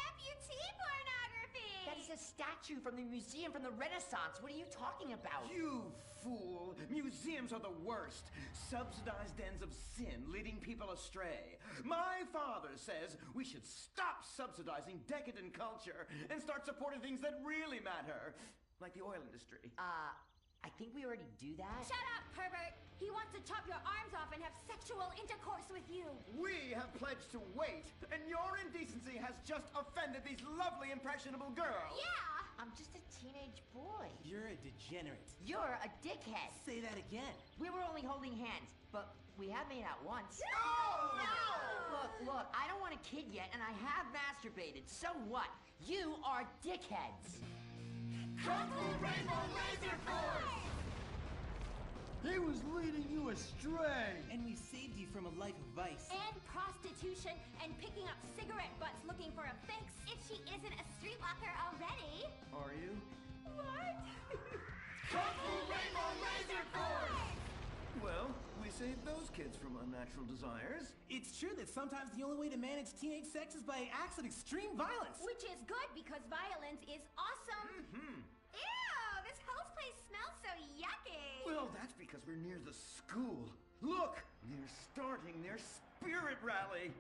Amputee pornography! That is a statue from the museum from the Renaissance. What are you talking about? You fool! Museums are the worst. Subsidized dens of sin leading people astray. My father says we should stop subsidizing decadent culture and start supporting things that really matter. Like the oil industry. I think we already do that. Shut up, pervert! He wants to chop your arms off and have sexual intercourse with you. We have pledged to wait, and your indecency has just offended these lovely, impressionable girls. Yeah! I'm just a teenage boy. You're a degenerate. You're a dickhead. Say that again. We were only holding hands, but we have made out once. No! Look, I don't want a kid yet, and I have masturbated. So what? You are dickheads. Kung Fu Rainbow Laser Force! He was leading you astray. And we saved you from a life of vice. And prostitution and picking up cigarette butts looking for a fix if she isn't a streetwalker already. Are you? What? Kung Fu Rainbow Laser Force! Well, we saved those kids from unnatural desires. It's true that sometimes the only way to manage teenage sex is by acts of extreme violence. Which is good because violence is awesome. Ew, this whole place smells so yucky. Well, that's because we're near the school. Look! They're starting their spirit rally.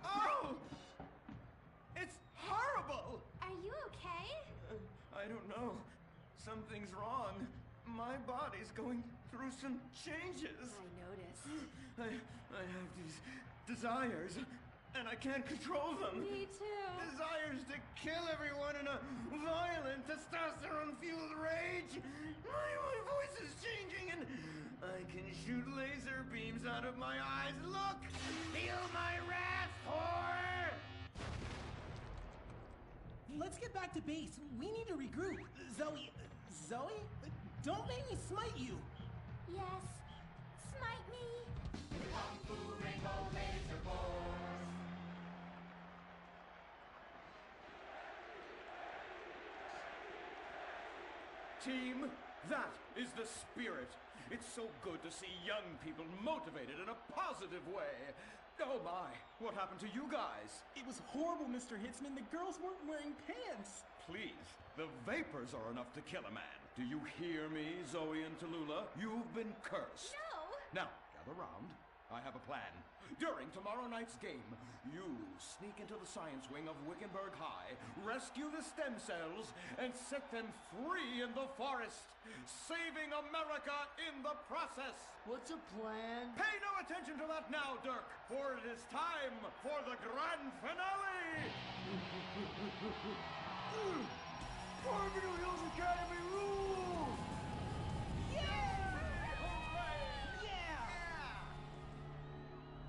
Oh! It's horrible! Are you okay? I don't know. Something's wrong. My body's going through some changes. I noticed. I have these desires, and I can't control them. Me too. Desires to kill everyone in a violent, testosterone-fueled rage. My voice is changing, and I can shoot laser beams out of my eyes. Look! Feel my wrath, whore! Let's get back to base. We need to regroup. Zoe? Don't make me smite you. Yes. Smite me. Kung Fu Rainbow Laser Force. Team, that is the spirit. It's so good to see young people motivated in a positive way. Oh my, what happened to you guys? It was horrible, Mr. Hitzman. The girls weren't wearing pants. Please, the vapors are enough to kill a man. Do you hear me, Zoe and Tallulah? You've been cursed. No. Now, gather round. I have a plan. During tomorrow night's game, you sneak into the science wing of Wickenburg High, rescue the stem cells, and set them free in the forest, saving America in the process. What's a plan? Pay no attention to that now, Dirk, for it is time for the grand finale! Farmington Hills Academy rules!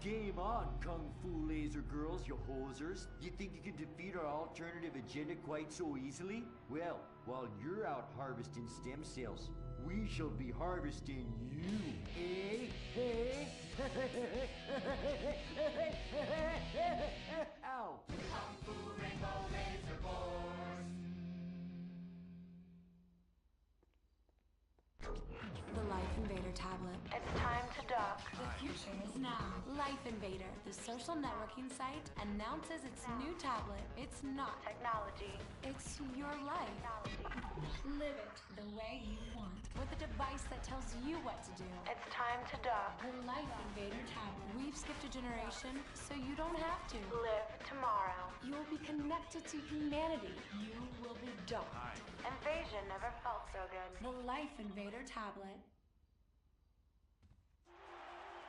Game on, Kung Fu Laser Girls, you hosers. You think you can defeat our alternative agenda quite so easily? Well, while you're out harvesting stem cells, we shall be harvesting you, eh? Hey? Ow! Kung Fu Rainbow Laser Force. The Life Invader tablet. It's time to dock. The future is now. Life Invader, the social networking site, announces its new tablet. It's not technology. It's your life. Live it the way you want. With a device that tells you what to do. It's time to dock. The Life Invader tablet. We've skipped a generation, so you don't have to. Live tomorrow. You'll be connected to humanity. You will be docked. Invasion never felt so good. The Life Invader tablet.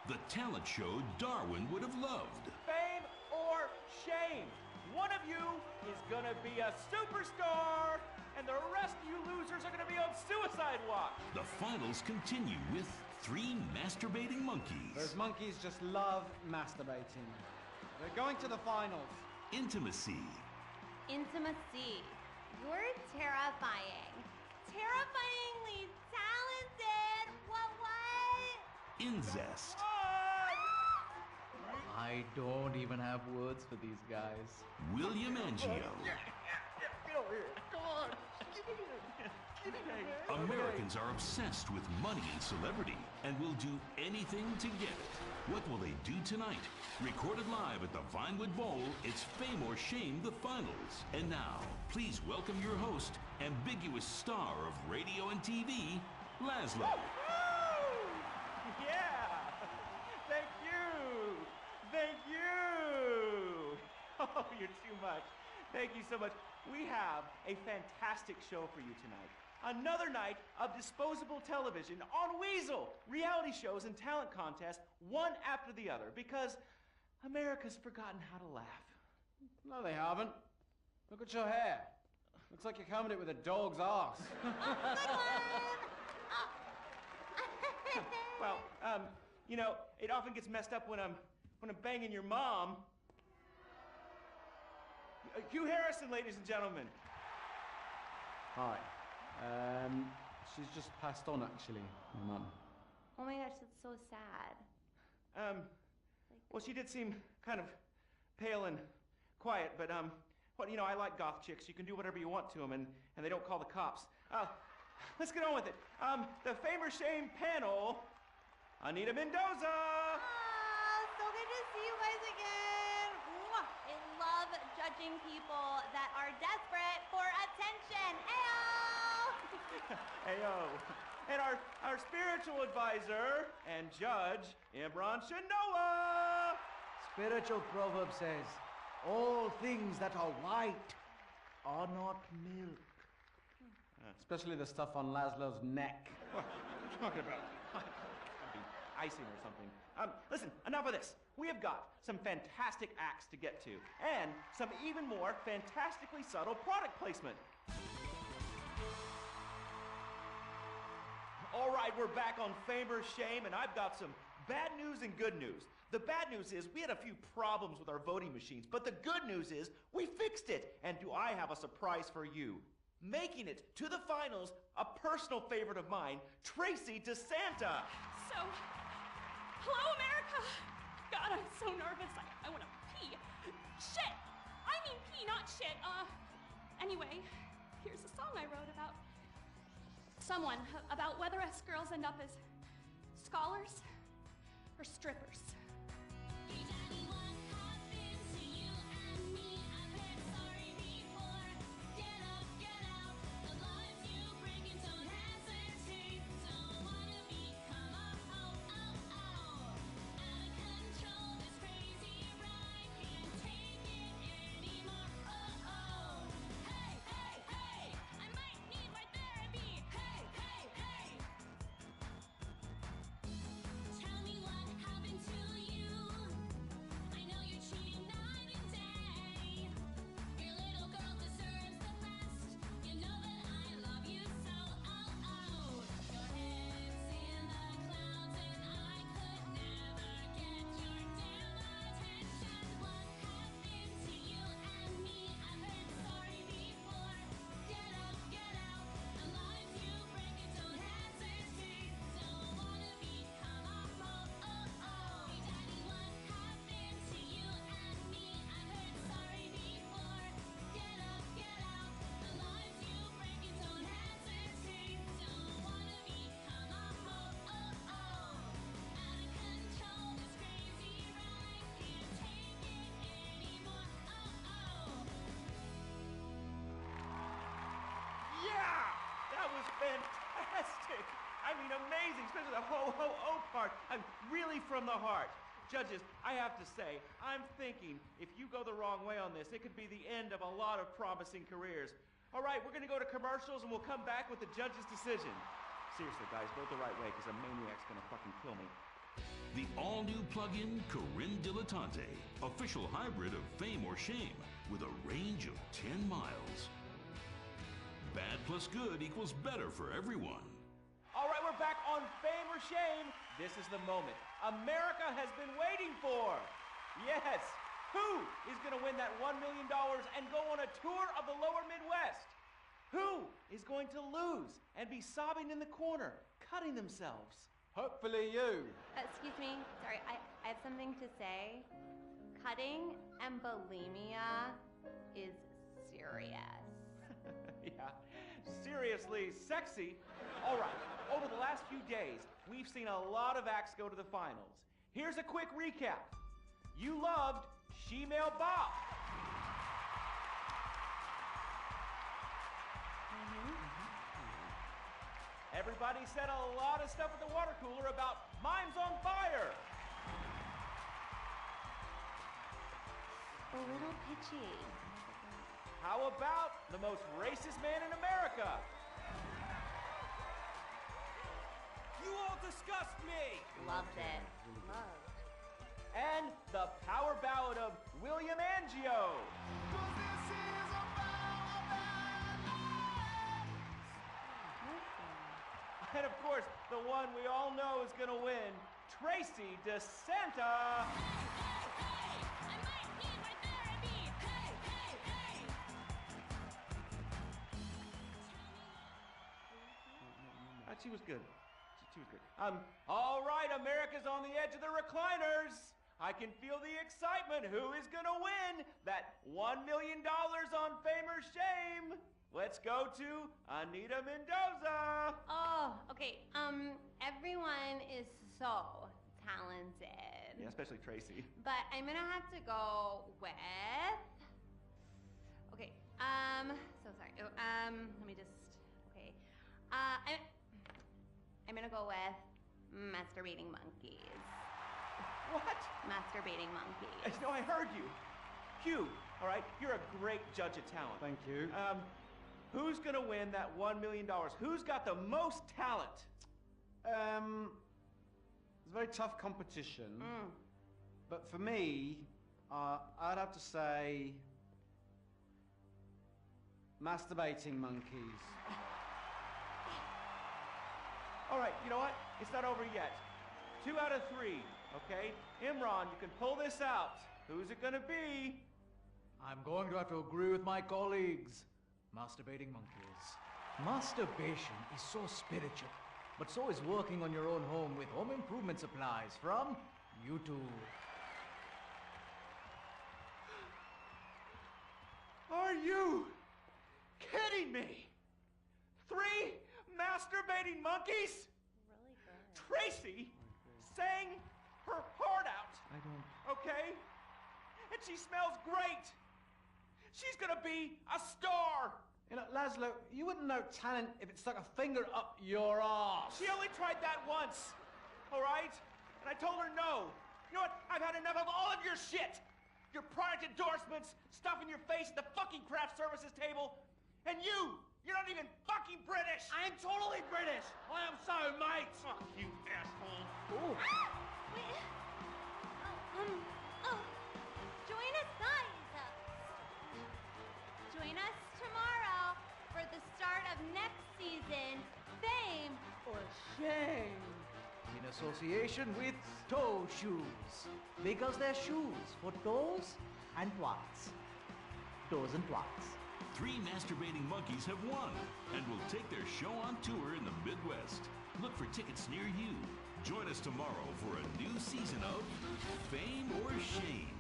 The talent show Darwin would have loved. Fame or shame. One of you is gonna be a superstar, and the rest of you losers are gonna be on suicide watch. The finals continue with 3 masturbating monkeys. Those monkeys just love masturbating. We're going to the finals. Intimacy. Intimacy. You're terrifying. Terrifyingly talented. What? Incest. I don't even have words for these guys. William Angio. Come on. Give it here. Americans are obsessed with money and celebrity and will do anything to get it. What will they do tonight? Recorded live at the Vinewood Bowl, it's Fame or Shame, the finals. And now, please welcome your host, ambiguous star of radio and TV, Laszlo. Yeah! Thank you! Thank you! Oh, you're too much. Thank you so much. We have a fantastic show for you tonight. Another night of disposable television on Weasel. Reality shows and talent contests, one after the other, because America's forgotten how to laugh. No, they haven't. Look at your hair. Looks like you're combing it with a dog's ass. Well, you know, it often gets messed up when I'm banging your mom. Hugh Harrison, ladies and gentlemen. Hi. She's just passed on, actually, my mum. Oh my gosh, that's so sad. Well, she did seem kind of pale and quiet, but, well, you know, I like goth chicks. You can do whatever you want to them, and they don't call the cops. Let's get on with it. The Fame or Shame panel, Anita Mendoza. Oh, so good to see you guys again. Mwah. I love encouraging people that are desperate for attention. Ayo! Ayo. And our spiritual advisor and judge, Imran Shanoa. Spiritual proverb says, all things that are white are not milk. Especially the stuff on Laszlo's neck. What are you talking about? Maybe icing or something. Listen, enough of this. We have got some fantastic acts to get to, and some even more fantastically subtle product placement. All right, we're back on Fame or Shame, and I've got some bad news and good news. The bad news is we had a few problems with our voting machines, but the good news is we fixed it. And do I have a surprise for you? Making it to the finals, a personal favorite of mine, Tracy DeSanta. So, hello, America. God, I'm so nervous. I want to pee. Shit! I mean pee, not shit. Anyway, here's a song I wrote about about whether us girls end up as scholars or strippers. Fantastic! I mean, amazing, especially the ho-ho-oh part. I'm really from the heart. Judges, I have to say, I'm thinking if you go the wrong way on this, it could be the end of a lot of promising careers. All right, we're going to go to commercials and we'll come back with the judge's decision. Seriously, guys, vote the right way because a maniac's going to fucking kill me. The all-new plug-in Corinne Dilettante, official hybrid of Fame or Shame, with a range of 10 miles. Bad plus good equals better for everyone. All right, we're back on Fame or Shame. This is the moment America has been waiting for. Yes, who is going to win that $1 million and go on a tour of the lower Midwest? Who is going to lose and be sobbing in the corner, cutting themselves? Hopefully you. Excuse me, sorry, I have something to say. Cutting and bulimia is serious. Yeah, seriously sexy. All right, over the last few days, we've seen a lot of acts go to the finals. Here's a quick recap. You loved She-Male Bop. Everybody said a lot of stuff at the water cooler about Mimes on Fire. A little pitchy. How about the most racist man in America? You all disgust me! Loved it. Loved. And the power ballad of William Angio. And of course, the one we all know is gonna win, Tracy DeSanta. She was good. She was good. All right, America's on the edge of the recliners. I can feel the excitement. Who is gonna win that $1 million on Fame or Shame? Let's go to Anita Mendoza. Oh, okay. Everyone is so talented. Yeah, especially Tracy. But I'm gonna have to go with So sorry. Let me just. Okay. I'm gonna go with masturbating monkeys. What? Masturbating monkeys. No, I heard you. Hugh, all right, you're a great judge of talent. Thank you. Who's gonna win that $1 million? Who's got the most talent? It's a very tough competition. But for me, I'd have to say masturbating monkeys. All right, you know what? It's not over yet. 2 out of 3, okay? Imran, you can pull this out. Who's it gonna be? I'm going to have to agree with my colleagues. Masturbating monkeys. Masturbation is so spiritual, but so is working on your own home with home improvement supplies from YouTube. Are you kidding me? 3 masturbating monkeys? Really good. Tracy sang her heart out. I don't... Okay? And she smells great. She's gonna be a star. You know, Laszlo, you wouldn't know talent if it stuck a finger up your arse. She only tried that once, all right? And I told her no. You know what? I've had enough of all of your shit. Your product endorsements, stuff in your face at the fucking craft services table. And you're not even fucking British. I'm totally British. I am so, mate. Fuck you, asshole. Ooh. Wait. Join us, guys. Join us tomorrow for the start of next season, Fame or Shame. In association with toe shoes. Because they're shoes for toes and twats. Toes and twats. 3 masturbating monkeys have won and will take their show on tour in the Midwest. Look for tickets near you. Join us tomorrow for a new season of Fame or Shame.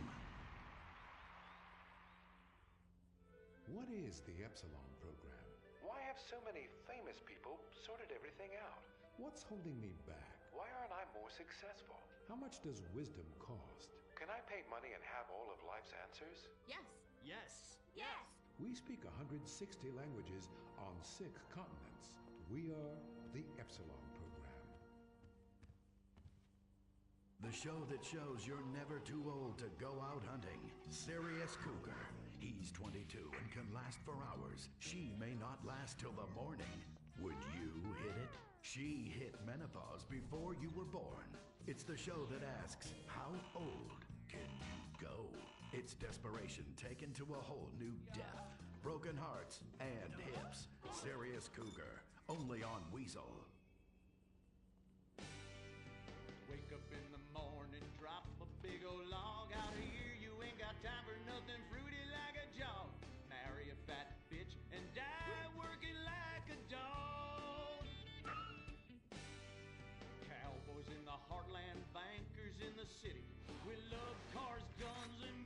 What is the Epsilon program? Why have so many famous people sorted everything out? What's holding me back? Why aren't I more successful? How much does wisdom cost? Can I pay money and have all of life's answers? Yes. Yes. Yes. We speak 160 languages on 6 continents. We are the Epsilon program. The show that shows you're never too old to go out hunting. Sirius Cougar. He's 22 and can last for hours. She may not last till the morning. Would you hit it? She hit menopause before you were born. It's the show that asks, how old can you go? It's desperation taken to a whole new depth. Broken hearts and hips. Sirius Cougar. Only on Weasel. Wake up in the morning, drop a big old log out here. You ain't got time for nothing fruity like a jog. Marry a fat bitch and die working like a dog. Cowboys in the heartland, bankers in the city. We love cars, guns, and